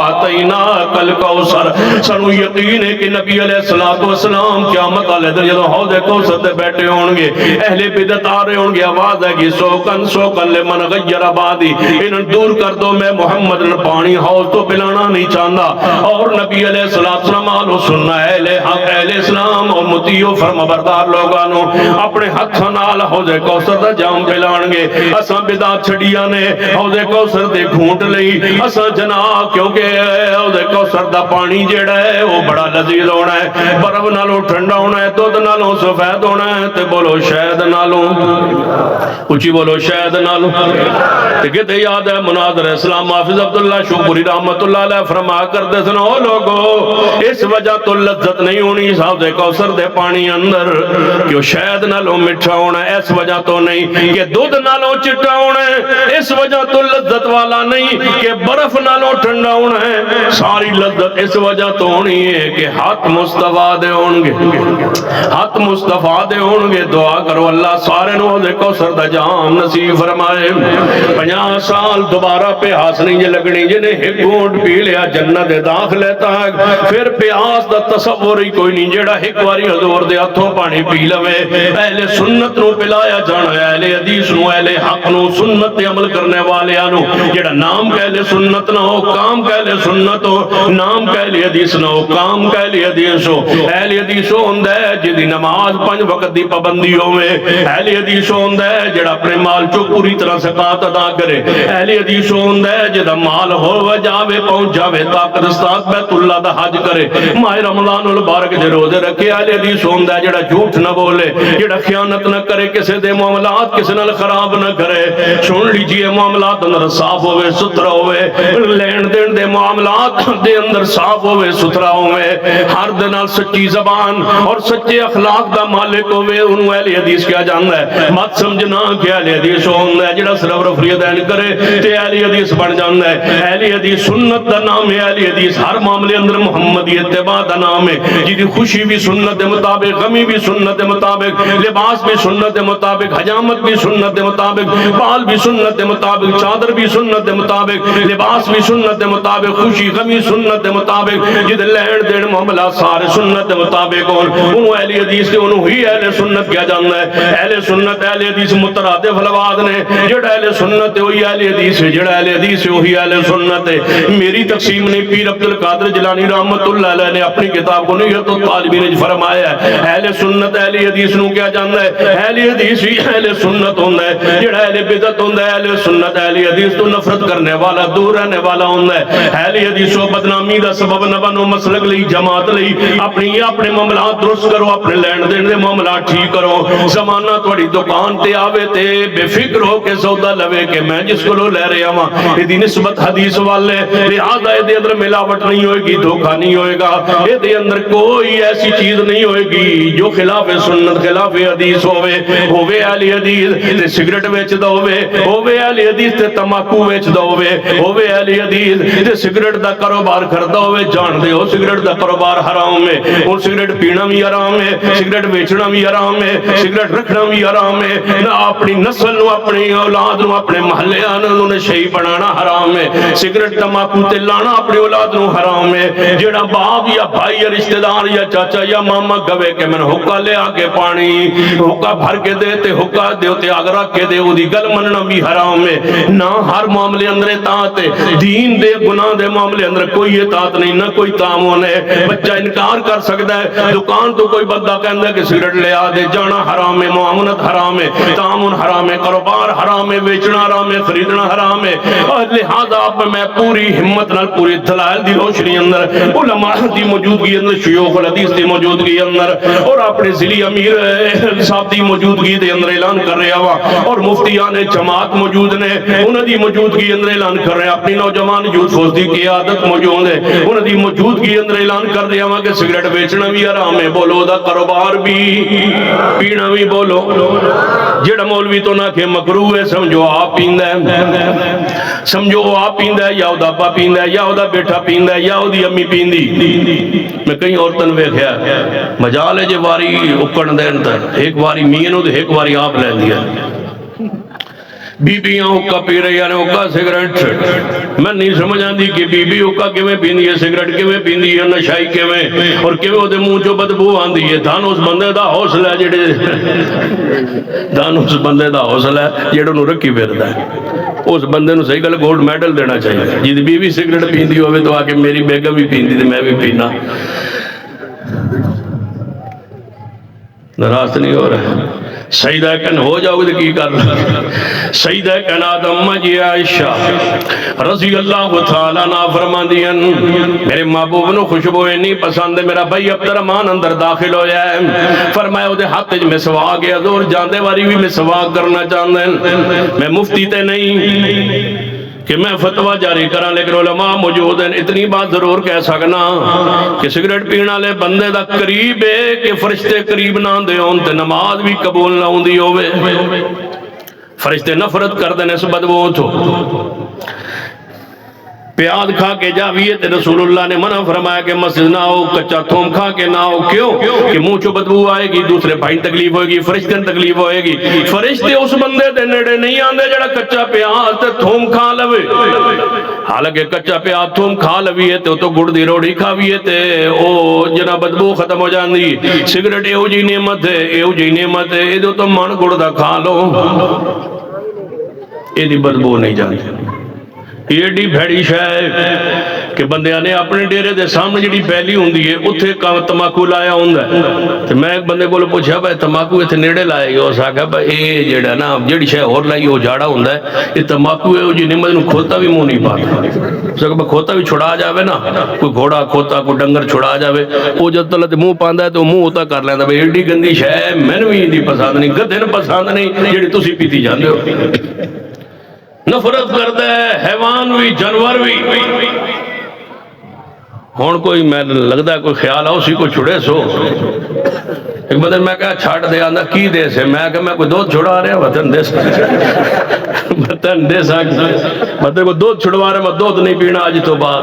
آتینا کل کوثر، سانو یقین ہے کہ نبی علیہ السلام قیامت والے دن جدوں حوض کوثر تے بیٹھے ہون گے، اہل بدعت آ رہے ہون گے، آواز ہے کہ سوکن لمن غیر آبادی، انہوں دور کر دو میں محمد نے پانی حوض تو پلانا نہیں چاہتا، اور نبی علیہ السلام آلو سننا اہل حق اہل اسلام اور مطیع فرما بردار لوگانو اپنے ہتھاں نال حوض کوثر دا جام پلان گے، اساں بدعت چھڑیاں نے حوض کوثر دے گھونٹ لئی، اساں جناب کیونکہ حوض کوثر دا پانی جیڑا ہے وہ بڑا لذیذ ہونا ہے، برف نالوں ٹھنڈا ہونا ہے، دودھ نالوں سفید ہونا ہے، تے بولو شہد نالوں اچھی بولو شہد نالوں تے کہتے یاد ہے مناظر اسلام حافظ عبداللہ شوپوری رحمت اللہ علیہ فرما کرتے سن، او لوگو اس وجہ تو لذت نہیں ہونی حوض کوثر دے پانی اندر کہ شہد نالوں مٹھا ہونا ہے، اس وجہ تو نہیں کہ دودھ نالوں چٹا ہونا ہے، اس وجہ تو لذت والا نہیں کہ برف نالوں ٹھنڈا ہونا ہے، ساری لذت اس وجہ تو ہونی ہے کہ ہاتھ مصطفیٰ دے ہون گے، ہاتھ مصطفیٰ دے ہون گے، دعا کرو اللہ سارے نو حوض کوثر دا جام نصیب فرمائے، 50 سال دوبارہ پیاس نہیں جے لگنی، جنہیں ایک گھونٹ پی لیا جنت داخل تک، پھر پیاس دا تصور ہی کوئی نہیں، جیڑا ایک واری حضور دے ہتھوں پانی پی لوے اہل سنت نو پلایا جانا ہے اہل حدیث نو اہل حق نو سنت تے عمل کرنے والے نو جڑا نام کہ اہل سنت نہ ہو کام کہ اہل سنت ہو نام کہ اہل حدیث نہ ہو کام کہ اہل حدیث ہو اہل حدیث ہوندا ہے جدی نماز 5 وقت دی پابندی ہوے اہل حدیث ہوندا ہے جڑا اپنے مال چو پوری طرح زکات ادا کرے اہل حدیث ہوندا ہے جدا مال ہو جاوے پہنچ جاوے طاقت استاد بیت اللہ دا حج کرے ماہ رمضان المبارک دے روزے رکھے اہل حدیث ہوندا ہے جڑا جھوٹ نہ بولے جڑا خیانت نہ کرے کسے دے معاملات کسے نال خراب نہ کرے سن لیجئے معاملات اندر صاف ہوئے ستھرا ہوئے لین دین دے معاملات دے اندر صاف ہوئے ستھرا ہوئے ہر دے نال سچی زبان اور سچے اخلاق دا مالک ہوئے انہوں اہل حدیث کیا جاندا ہے مت سمجھنا کہ اہل حدیث ہوندا ہے جڑا صرف رفریہ دین کرے تے اہل حدیث بن جاندا ہے اہل حدیث سنت دا نام ہے اہل حدیث ہر معاملے اندر محمدی اتباع دا نام ہے جدی خوشی بھی سنت دے مطابق غمی بھی سنت دے مطابق لباس بھی سنت دے مطابق حجامت بھی سنت دے مطابق بال بھی سنت دے مطابق چادر بھی سنت دے مطابق لباس بھی سنت دے مطابق خوشی غمی سنت دے مطابق جد لین دین معاملہ سارے سنت دے مطابق انہوں اہل حدیث دے انہوں ہی اہل سنت کیا جاندا ہے اہل سنت اہل حدیث مترادف الفاظ نے جڑا اہل سنت ہے وہی اہل حدیث ہے جڑا اہل حدیث ہے وہی اہل سنت ہے میری تقسیم نے پیر عبد القادر جیلانی رحمت اللہ علیہ نے اپنی کتاب کو نیت الطالبین نے فرمایا ہے اہل سنت اہل حدیث نو کیا جاندا ہے اہل حدیث ہی اہل سنت ہوندا ہے جڑا اہل بدعت ہوندا ہے اہل سنت اہل حدیث تو نفرت کرنے والا دور رہنے والا ہوندا ہے اہل حدیث و بدنامی دا سبب نہ بنو مسلک لئی جماعت لئی اپنے معاملات درست کرو اپنے لین دین دے معاملات ٹھیک کرو زمانہ تھوڑی دکان تے آوے تے بے فکر ہو کے سودا لوے کہ میں جس کو لے رہا ہاں یہ نسبت حدیث والے لہذا یہ اندر ملاوٹ نہیں ہوئے گی دھوکہ نہیں ہوئے گا یہ اندر کوئی ایسی چیز نہیں ہوئے گی جو خلاف سنت خلاف حدیث ہوئے اہل حدیث تے سگریٹ بیچدا ہوئے اہل حدیث تے تماکو بیچدا ہوئے اہل حدیث تے سگریٹ دا کاروبار کردا ہوئے جان دے ہو سگریٹ دا کاروبار حرام ہے اور سگریٹ پینا بھی حرام ہے سگریٹ بیچنا بھی حرام ہے سگریٹ رکھنا بھی حرام ہے نہ اپنی نسل نو اپنی اولاد نو اپنے محلے نو نشئی بنانا حرام ہے سگریٹ تماکو تے لانا اپنی اولاد نو حرام ہے جڑا باپ یا بھائی یا رشتہ دار یا چاچا یا ماما گوے کہ میں حکا لے آ کے پانی حکا بھر کے دے تے حکا دے تے آگ رکھ کے دے دی گل مننا بھی حرام ہے نہ ہر معاملے اندر اطاعت دین دے گناہ دے معاملے اندر کوئی اطاعت نہیں نہ کوئی تعاون ہے بچہ انکار کر سکتا ہے دکان تو کوئی بندہ کہندا ہے کہ سگریٹ لے آ دے جانا حرام ہے معاونت حرام ہے تعاون حرام ہے کاروبار حرام ہے بیچنا حرام ہے خریدنا حرام ہے اور لہذا اب میں پوری ہمت نال پوری دلائل دی روشنی اندر علماء دی موجودگی اندر شیوخ الحدیث دی موجودگی اندر اور اپنے ضلعی امیر صاحب دی موجودگی دے اندر اعلان کر رہا ہوا اور مفتیان جماعت موجود نے انہاں دی موجودگی اندر اعلان کر رہے اپنی نوجوان یوتھ فورس دی قیادت موجود ہے انہاں دی موجودگی اندر اعلان کر رہا ہوا کہ سگریٹ بیچنا بھی حرام ہے بولو دا کاروبار بھی پینا بھی بولو جڑا مولوی تو نہ کہ مکروہ ہے سمجھو آپ پیندا ہے سمجھو آپ پیندا ہے یا اودا با پیندا ہے یا اودا بیٹا پیندا ہے یا اودی امی پیندی میں کئی عورتن ویکھیا مجال ہے جے واری اکڑن دین تے ایک واری مینوں تے ایک واری آپ لے لیا بیبیاں ہوکا پی رہی ہیں ہوکا سگریٹ میں نہیں سمجھ آندی کہ بیبی ہوکا کیویں پیندی ہے سگریٹ کیویں پیندی ہے نشائی کیویں اور کیویں اودے منہ چوں بدبو آندی ہے دھن اس بندے دا حوصلہ جڑے دھن اس بندے دا حوصلہ جڑے نو رکھی پھردا ہے اس بندے نو صحیح گل گولڈ میڈل دینا چاہیے جی بیوی سگریٹ پیندی ہوئے تو آ کے میری بیگم بھی پیندی تے میں بھی پینا ناراض نہیں ہو رہا سیدہ کن ہو جاؤ گے کی کر رہا سیدہ کن آدم جی عائشہ رضی اللہ تعالیٰ نا فرما دیا میرے محبوب نو خوشبو نہیں پسند میرا بھائی عبد الرحمن اندر داخل ہو جائے فرمایا دے ہاتھ میں سواگ ہے حضور جاندے واری بھی میں سواگ کرنا چاہتا میں مفتی تے نہیں کہ میں فتوہ جاری کرا لیکن علماء موجود ہیں اتنی بات ضرور کہہ سکنا کہ سگریٹ پینا لے بندے دا قریب ہے کہ فرشتے قریب نہ دے ہون تے نماز بھی قبول نہ ہوندی ہوئے فرشتے نفرت کر دے اس بدبو تو پیاز کھا کے جاویے تے رسول اللہ نے منع فرمایا کہ مسجد نہ آؤ، کچا تھوم کھا کے نہ آؤ. کیوں کہ منہ چو بدبو آئے گی، دوسرے بھائی تکلیف ہوئے گی، فرشتے تکلیف ہوئے گی. فرشتے اس بندے دے نیڑے نہیں آندے جڑا کچا پیاز تے تھوم کھا لوے. حالانکہ کچا پیاز تھوم کھا لویے تے تو گڑ دی روڑی کھاویے تے او جنا بدبو ختم ہو جاندی. سگریٹ ایو جی نعمت ہے، ایو جی نعمت ہے، اے تو من گڑ دا کھا لو، اے دی بدبو نہیں جاندی. یہ ایڈی بھیڑی شے کہ بندیاں نے اپنے ڈیرے دے سامنے جڑی بیلی ہوندی ہے اتھے تماکو لایا ہوندا ہے. تے میں ایک بندے کو پوچھا بھائی تماکو اتنے نیڑے لائے گا؟ اس آکھا بھائی اے جڑا نا جڑی شے اور لائی وہ جاڑا ہوندا ہے، یہ تماکو ہے جی نعمت نو کھوتا بھی منہ نہیں پاتا. اس آکھا بھائی کھوتا بھی چھڑا جاوے نا، کوئی گھوڑا کھوتا کوئی ڈنگر چھڑا جاوے، وہ جد تلت منہ پاندا ہے تو منہ ہوتا کر لیندا. بھائی ایڈی گندی شے مینوں ہی دی پسند نہیں، گدھے نوں پسند نہیں جڑی تسی پیتی جاندے ہو. نفرت کرتا ہے حیوان بھی جانور بھی. ہون کوئی میں لگتا ہے کوئی خیال ہے اسی کو چھڑے سو. ایک بدل میں کہا چھاڑ دے آندہ کی دے سے، میں کہا میں کوئی دودھ چھڑا رہا وطن دے سکتا وطن دے سکتا بدل کو دودھ چھڑوا رہا میں دودھ نہیں پینا آج تو بات.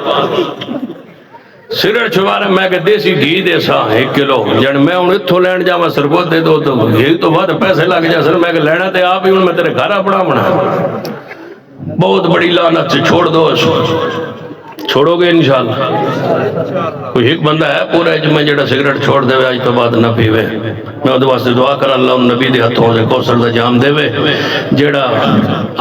سگریٹ چھڑوا رہا میں کہ دیسی گھی دے سا 1 کلو جن میں انہیں اتھو لین جا میں سر کو دے دو تو گھی تو بعد پیسے لگ جا سر. میں کہ لینا تے آپ ہی میں تیرے گھر اپنا بنا. بہت بڑی لعنت سے چھوڑ دو اس چھوڑو گے انشاءاللہ. کوئی ایک بندہ ہے پورا اجمع جڑا سگریٹ چھوڑ دے آج تو بعد نہ پیوے. میں ادھے واسطے دعا کر اللہ نبی دے ہتھوں سے کوثر دا جام دے جڑا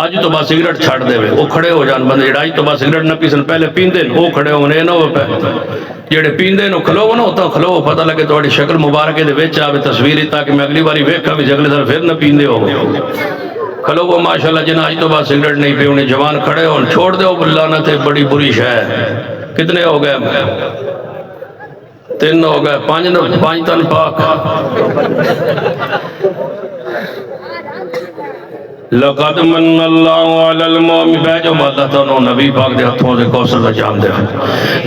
آج تو بعد سگریٹ چھاڑ دے وہ کھڑے ہو جان. بندے جڑا آج تو بعد سگریٹ نہ پیسن پہلے پیندے وہ کھڑے ہونے نہ ہو پہ جڑے پیندے نو کھلو نہ ہوتا کھلو پتہ لگے تھوڑی شکل مبارک دے وچ آوے تصویر تاکہ میں اگلی باری ویکھا بھی اگلے دفعہ پھر نہ پیندے ہو. کھلو وہ ماشاءاللہ جن آج تو بعد سگریٹ نہیں پی انہیں جوان کھڑے ہوں چھوڑ دے وہ لعنت ہے بڑی بری شے ہے. کتنے ہو گئے؟ 3 ہو گئے. 5 تن پاک. لقد من اللہ علی المؤمنین بیجو اللہ تعالیٰ نبی پاک دے ہتھوں سے کوثر دا جام دے.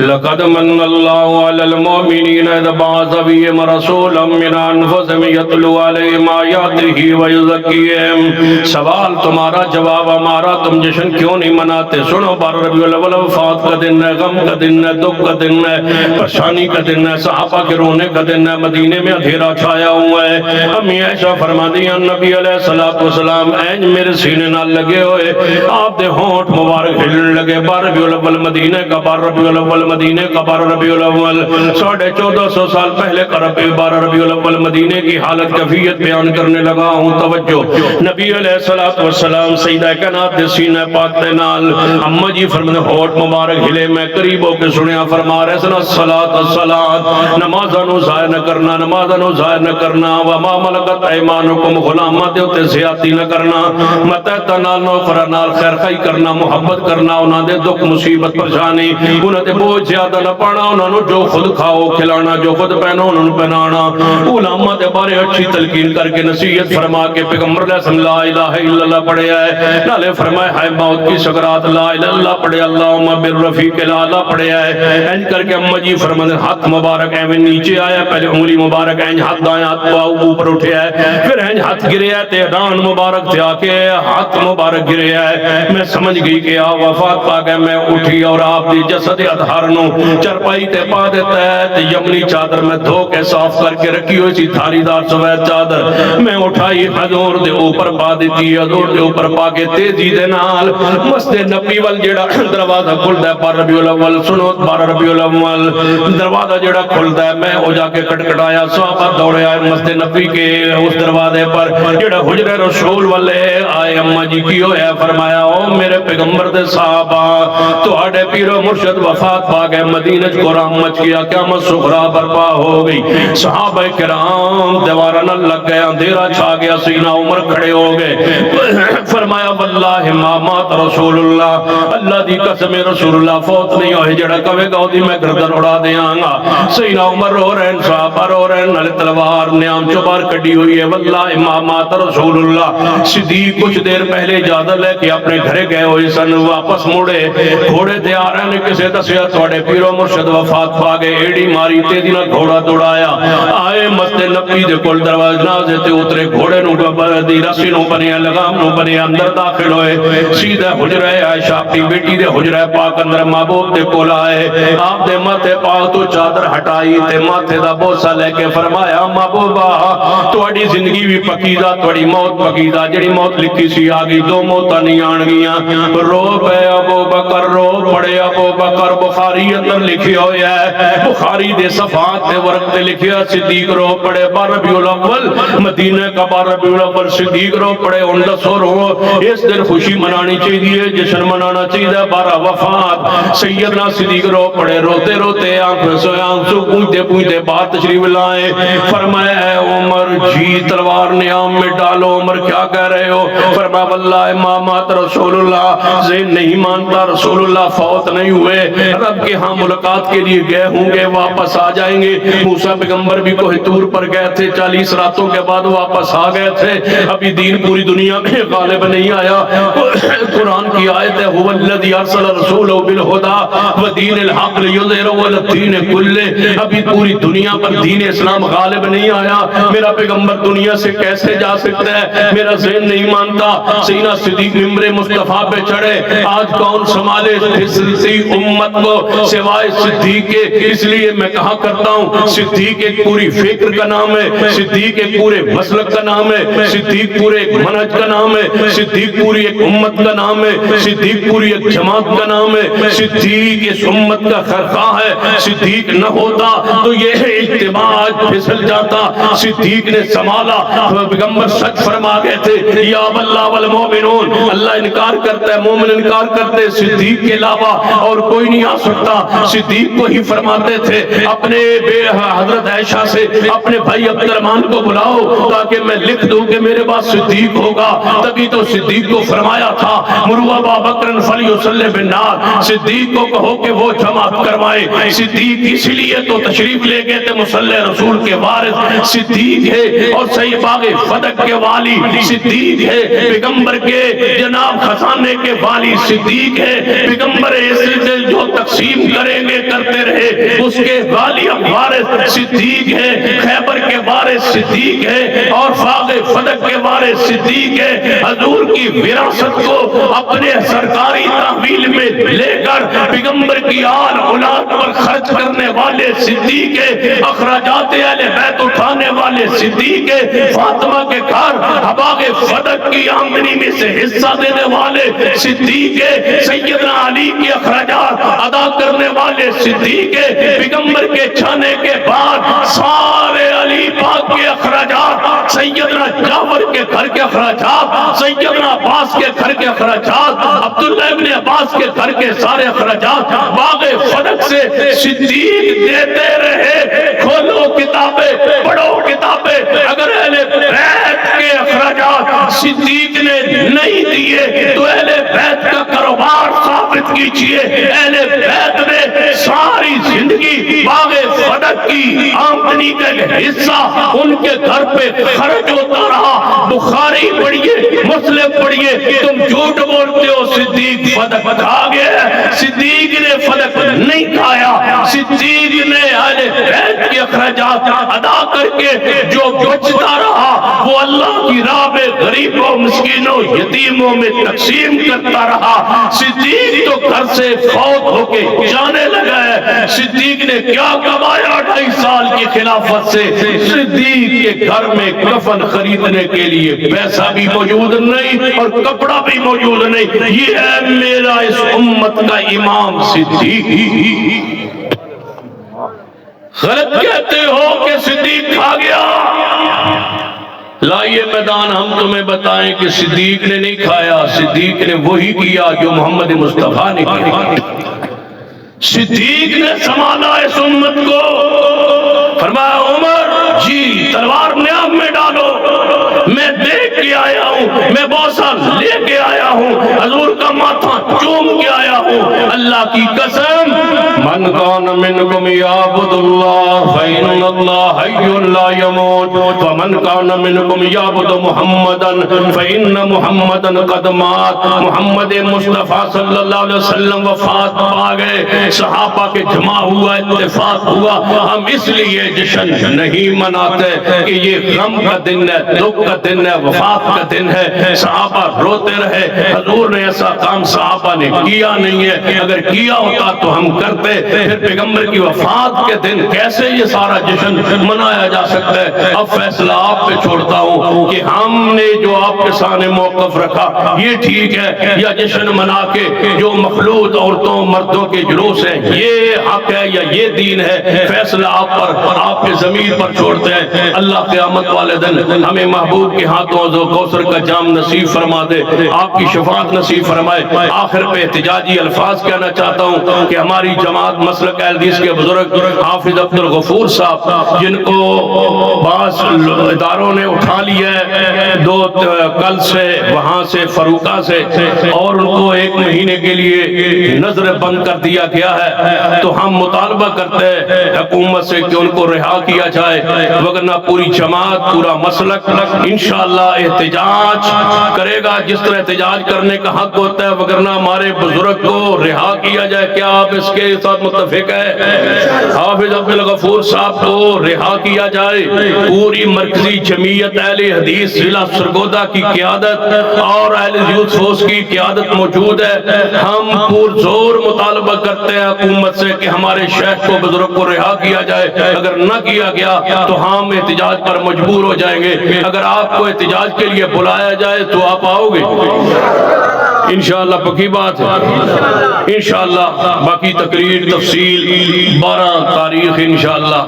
لقد من اللہ علی المؤمنین اذ بعث فیہم رسولا من انفسہم یتلو علیہم آیاتہ ویزکیہم. سوال تمہارا جواب ہمارا، تم جشن کیوں نہیں مناتے؟ سنو 12 ربیع الاول وفات کا دن ہے، غم کا دن ہے، دکھ کا دن ہے، پریشانی کا دن ہے، صحابہ کے رونے کا دن ہے، مدینے میں اندھیرا چھایا ہوا ہے. امی عائشہ فرما دیا نبی علیہ السلام اینج میرے سینے نہ لگے ہوئے آپ دے ہونٹ مبارک ہلنے لگے. 12 ربیع الاول مدینے کا 12 ربیع الاول مدینے کا 12 ربیع الاول 1450 سال پہلے کا 12 ربیع الاول مدینے کی حالت کیفیت بیان کرنے لگا ہوں. توجہ نبی علیہ السلام سیدہ کائنات دے سینہ پاک دے نال اما جی فرمانے ہونٹ مبارک ہلے میں قریب ہو کے سنیا فرما رہے سن الصلاۃ نمازاں نو ضائع نہ کرنا، نمازاں نو ضائع نہ کرنا. وما ملکت ایمانکم غلاماں دے تے زیادتی نہ کرنا، متحدہ نال نوکرا نال خیر خائی کرنا، محبت کرنا، انہاں دے دکھ مصیبت پریشانی انہاں دے بوجھ زیادہ نہ پانا، انہاں نو جو خود کھاؤ کھلانا، جو خود پہنو انہاں نو پہنانا. علماء دے بارے اچھی تلقین کر کے نصیحت فرما کے پیغمبر علیہ السلام لا الہ الا اللہ پڑھے ہے، نالے فرمائے ہائے موت کی سکرات لا الہ الا اللہ پڑھے، اللہم بالرفیق الاعلی پڑھے ہے. اینج کر کے اما جی فرمانے ہاتھ مبارک ایویں نیچے آیا، پہلے انگلی مبارک اینج ہاتھ دائیں ہاتھ اوپر اٹھے ہے، پھر اینج ہاتھ گرے ہے تے ران مبارک تے آ کے ہاتھ مبارک گرے ہے. میں سمجھ گئی کہ آ وفات پا گئے. میں اٹھی اور آپ دی جسد اطہار نو چرپائی تے پا دیتا ہے تے یمنی چادر میں دھو کے صاف کر کے رکھی ہوئی سی تھاری دار سفید چادر میں اٹھائی حضور دے اوپر پا دیتی. حضور دے اوپر پا کے تیزی دے نال مسجد نبی وال جڑا دروازہ کھلدا ہے 12 ربیع الاول سنو 12 ربیع الاول دروازہ جڑا کھلدا ہے میں او جا کے کٹکٹایا. صحابہ دوڑے آئے مسجد نبی کے اس دروازے پر جڑا حجرہ رسول والے آئے. اما جی کی ہویا؟ فرمایا او میرے پیغمبر دے صحابہ تواڈے پیر و مرشد وفات پا گئے، مدینہ قرآن مچ گیا، قیامت صغریٰ برپا ہو گئی. صحابہ کرام دیوارہ نہ لگ گئے، اندھیرا چھا گیا، سینہ عمر کھڑے ہو گئے. فرمایا واللہ ما مات رسول اللہ، اللہ دی قسم رسول اللہ فوت نہیں ہوئے جڑا کہے گا دی میں گردن اڑا دیاں گا. سینہ عمر رو رہے ہیں، صحابہ رو رہے ہیں، نال تلوار نیام چوبار کڑی ہوئی ہے. واللہ ما مات رسول اللہ. صدیق صدیق کچھ دیر پہلے اجازت لے کے اپنے گھرے گئے ہوئے سن، واپس موڑے گھوڑے تے آ رہے نے، کسے دسیا تھوڑے پیرو مرشد وفات پا گئے، ایڑی ماری تیزی نال گھوڑا دوڑایا، آئے مسجد نبی دے کول دروازے تے اترے، گھوڑے نو دی رسی نو بنیا، لگام نو بنیا، اندر داخل ہوئے، سیدھا حجرہ عائشہ اپنی بیٹی دے حجرہ پاک اندر محبوب دے کول آئے، آپ دے ماتھے پاک تو چادر ہٹائی تے ماتھے دا بوسہ لے کے فرمایا محبوبہ تہاڈی زندگی بھی پکیدہ، تہاڈی موت پکیدہ، جڑی موت لکھی سی آ گئی، دو موتاں نہیں آن گیاں، رو پے ابو بکر، رو پڑے ابو بکر، بخاری اندر لکھی ہوئی ہے، بخاری دے صفحات تے ورق تے لکھیا صدیق رو پڑے، بار ربیع الاول مدینہ کا بار ربیع الاول صدیق رو پڑے، ان دسو رو اس دن خوشی منانی چاہیے، جشن منانا چاہیے، بارہ وفات سیدنا صدیق رو پڑے، روتے روتے آنکھوں پوچھتے پوچھتے بات تشریف لائے، فرمایا اے عمر جی تلوار نیام میں ڈالو، عمر کیا کہہ رہے ہو؟ فرمایا واللہ امامات رسول اللہ، زین نہیں مانتا رسول اللہ فوت نہیں ہوئے، رب کے ہاں ملاقات کے لیے گئے ہوں گے، واپس آ جائیں گے، موسیٰ پیغمبر بھی کوہ طور پر گئے تھے، 40 راتوں کے بعد واپس آ گئے تھے، ابھی دین پوری دنیا میں غالب نہیں آیا، قرآن کی آیت ہے هو الذی ارسل رسولہ بالہدی ودین الحق لیظہرہ علی الدین کلہ، ابھی پوری دنیا پر دین اسلام غالب نہیں آیا، میرا پیغمبر دنیا سے کیسے جا سکتا ہے؟ میرا ذہن نہیں مانتا، سیدنا صدیق ممبر مصطفیٰ پہ چڑھے، آج کون سنبھالے پھسلتی امت کو سوائے صدیق کے، اس لیے میں کہا کرتا ہوں صدیق ایک پوری فکر کا نام ہے، صدیق ایک پورے مسلک کا نام ہے، صدیق پورے ایک منہج کا نام ہے، صدیق پوری ایک امت کا نام ہے، صدیق پوری ایک جماعت کا نام ہے، صدیق اس امت کا خرخواہ ہے، صدیق نہ ہوتا تو یہ اجتماع پھسل جاتا، صدیق نے سنبھالا، پیغمبر سچ فرما گئے تھے، یا اللہ والمومنون، اللہ انکار کرتا ہے، مومن انکار کرتے ہیں، صدیق کے علاوہ اور کوئی نہیں آ سکتا، صدیق کو ہی فرماتے تھے اپنے حضرت عائشہ سے اپنے بھائی عبد الرحمن کو بلاؤ تاکہ میں لکھ دوں کہ میرے پاس صدیق ہوگا، تبھی تو صدیق کو فرمایا تھا مروا ابا بکر فلیصلی بالنار، صدیق کو کہو کہ وہ جمع کروائے، صدیق اس لیے تو تشریف لے گئے تھے، مصلی رسول کے وارث صدیق ہے، اور صحیح باغ فدق کے والی صدیق ہے، پیغمبر کے جناب خزانے کے والی صدیق ہے، پیغمبر جو تقسیم کریں گے کرتے رہے اس کے والی وارث صدیق ہے، خیبر کے وارث صدیق ہے، اور باغ فدق کے وارث صدیق ہے، حضور کی وراثت کو اپنے سرکاری تحویل میں لے کر پیغمبر کی آل اولاد پر خرچ کرنے والے صدیق ہے، اخراجات اہل بیت اٹھانے والے صدیق ہے، فاطمہ کے گھر باغ فدق کی آمدنی میں سے حصہ دینے والے صدیق ہے، سیدنا علی کے اخراجات ادا کرنے والے صدیق ہے، پیغمبر کے چھانے کے بعد سارے علی پاک کے اخراجات، سیدنا جعفر کے گھر کے اخراجات، سیدنا عباس کے گھر کے اخراجات، عبداللہ ابن عباس کے گھر کے سارے اخراجات باغ فدق سے صدیق دیتے رہے، کھولو کتابیں، پڑھو کتابیں، اگر اہل بیت کے اخراجات صدیق نے نہیں دیے تو اہل بیت کا کاروبار ثابت کیجئے، اہل بیت نے ساری زندگی باغ فدق کی آمدنی کا حصہ ان کے گھر پہ خرچ ہوتا رہا، بخاری پڑھیے، مسلم پڑھیے، تم جھوٹ بولتے ہو صدیق فدق کھا گیا، صدیق نے فدق نہیں کھایا، صدیق نے اہل بیت کے اخراجات ادا کر کے جو بچتا رہا وہ اللہ کی راہ میں غریبوں مسکینوں یتیموں میں تقسیم کرتا رہا، صدیق تو گھر سے فوت ہو کے جانے لگا ہے، صدیق نے کیا کمایا 2.5 سال کی خلافت سے، صدیق کے گھر میں کفن خریدنے کے لیے پیسہ بھی موجود نہیں اور کپڑا بھی موجود نہیں، یہ ہے میرا اس امت کا امام صدیق۔ غلط کہتے ہو کہ صدیق کھا گیا، لائیے میدان ہم تمہیں بتائیں کہ صدیق نے نہیں کھایا، صدیق نے وہی کیا جو محمد مصطفیٰ نے کیا، صدیق نے سنبھالا اس امت کو، فرمایا عمر جی تلوار نیام میں ڈالو، میں دیکھ کے آیا ہوں، میں بوسہ لے کے آیا ہوں، حضور کا ماتھا چوم کے آیا ہوں، اللہ کی قسم من کان منکم یعبد اللہ فإن اللہ حی لا یموت ومن کان منکم یعبد محمدا فإن محمدا قد مات. محمد مصطفیٰ صلی اللہ علیہ وسلم وفات پا گئے. صحابہ کے جمع ہوا, اتفاق ہوا. ہم اس لیے جشن نہیں مناتے کہ یہ غم کا دن ہے, دکھ کا دن ہے, وفات کا دن ہے. صحابہ روتے رہے. حضور نے ایسا کام صحابہ نے کیا نہیں ہے. اگر کیا ہوتا تو ہم کرتے. پھر پیغمبر کی وفات کے دن کیسے یہ سارا جشن منایا جا سکتا ہے؟ اب فیصلہ آپ پہ چھوڑتا ہوں کہ ہم نے جو آپ کے سامنے موقف رکھا یہ ٹھیک ہے یا جشن منا کے جو مخلوط عورتوں مردوں کے جلوس ہیں یہ حق ہے یا یہ دین ہے؟ فیصلہ آپ پر, آپ کے ضمیر پر چھوڑتے ہیں. اللہ قیامت والے دن ہمیں محبوب کے ہاتھوں جو کوثر کا جام نصیب فرما دے, آپ کی شفاعت نصیب فرمائے. آخر پہ احتجاجی الفاظ کہنا چاہتا ہوں کہ ہماری جماعت مسلک اہل حدیث کے بزرگ حافظ عبدالغفور صاحب جن کو بعض اداروں نے اٹھا لیا ہے کل سے وہاں سے فروقہ سے, اور ان کو 1 مہینے کے لیے نظر بند کر دیا گیا ہے, تو ہم مطالبہ کرتے ہیں حکومت سے کہ ان کو رہا کیا جائے, وگرنہ پوری جماعت پورا مسلک انشاءاللہ احتجاج کرے گا جس طرح احتجاج کرنے کا حق ہوتا ہے, وگرنہ ہمارے بزرگ کو رہا کیا جائے. کیا آپ اس کے ساتھ متفق ہے؟ حافظ عبدالغفور صاحب کو رہا کیا جائے. پوری مرکزی جمعیت اہل حدیث ضلع سرگودا کی قیادت اور اہل یوتھ فورس کی قیادت موجود ہے. ہم پرزور مطالبہ کرتے ہیں حکومت سے کہ ہمارے شیخ کو بزرگ کو رہا کیا جائے. اگر نہ کیا گیا تو ہم احتجاج پر مجبور ہو جائیں گے. اگر آپ کو احتجاج کے لیے بلایا جائے تو آپ آؤ گے انشاءاللہ؟ پکی بات ہے انشاءاللہ. باقی تقریر تفصیل 12 تاریخ انشاءاللہ,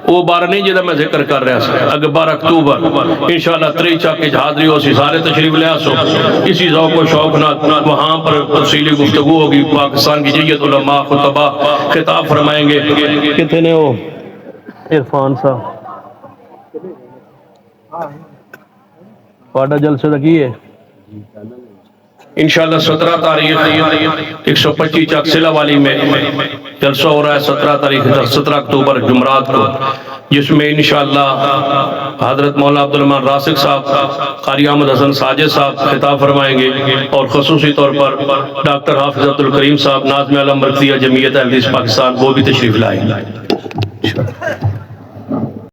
وہ 12 نہیں جدہ میں ذکر کر رہا سا, اگر 12 اکتوبر انشاءاللہ 3 چاک کے حاضری ہو سی, سارے تشریف لے آسو. اسی ذوق و شوق نہ وہاں پر تفصیلی گفتگو ہوگی. پاکستان کی جیت علماء خطبہ خطاب فرمائیں گے. کتنے ہو عرفان صاحب پاڑا جلسے لگی ہے انشاءاللہ 17 تاریخ 125 چاک سلہ والی میں جلسہ ہو رہا ہے. 17 اکتوبر جمعرات کو, جس میں انشاءاللہ حضرت مولانا عبدالرحمن راسق صاحب, قاری احمد حسن ساجد صاحب خطاب فرمائیں گے, اور خصوصی طور پر ڈاکٹر حافظ عبدالکریم صاحب ناظم اعلیٰ مرکزیہ جمعیت اہل حدیث پاکستان وہ بھی تشریف لائیں گے.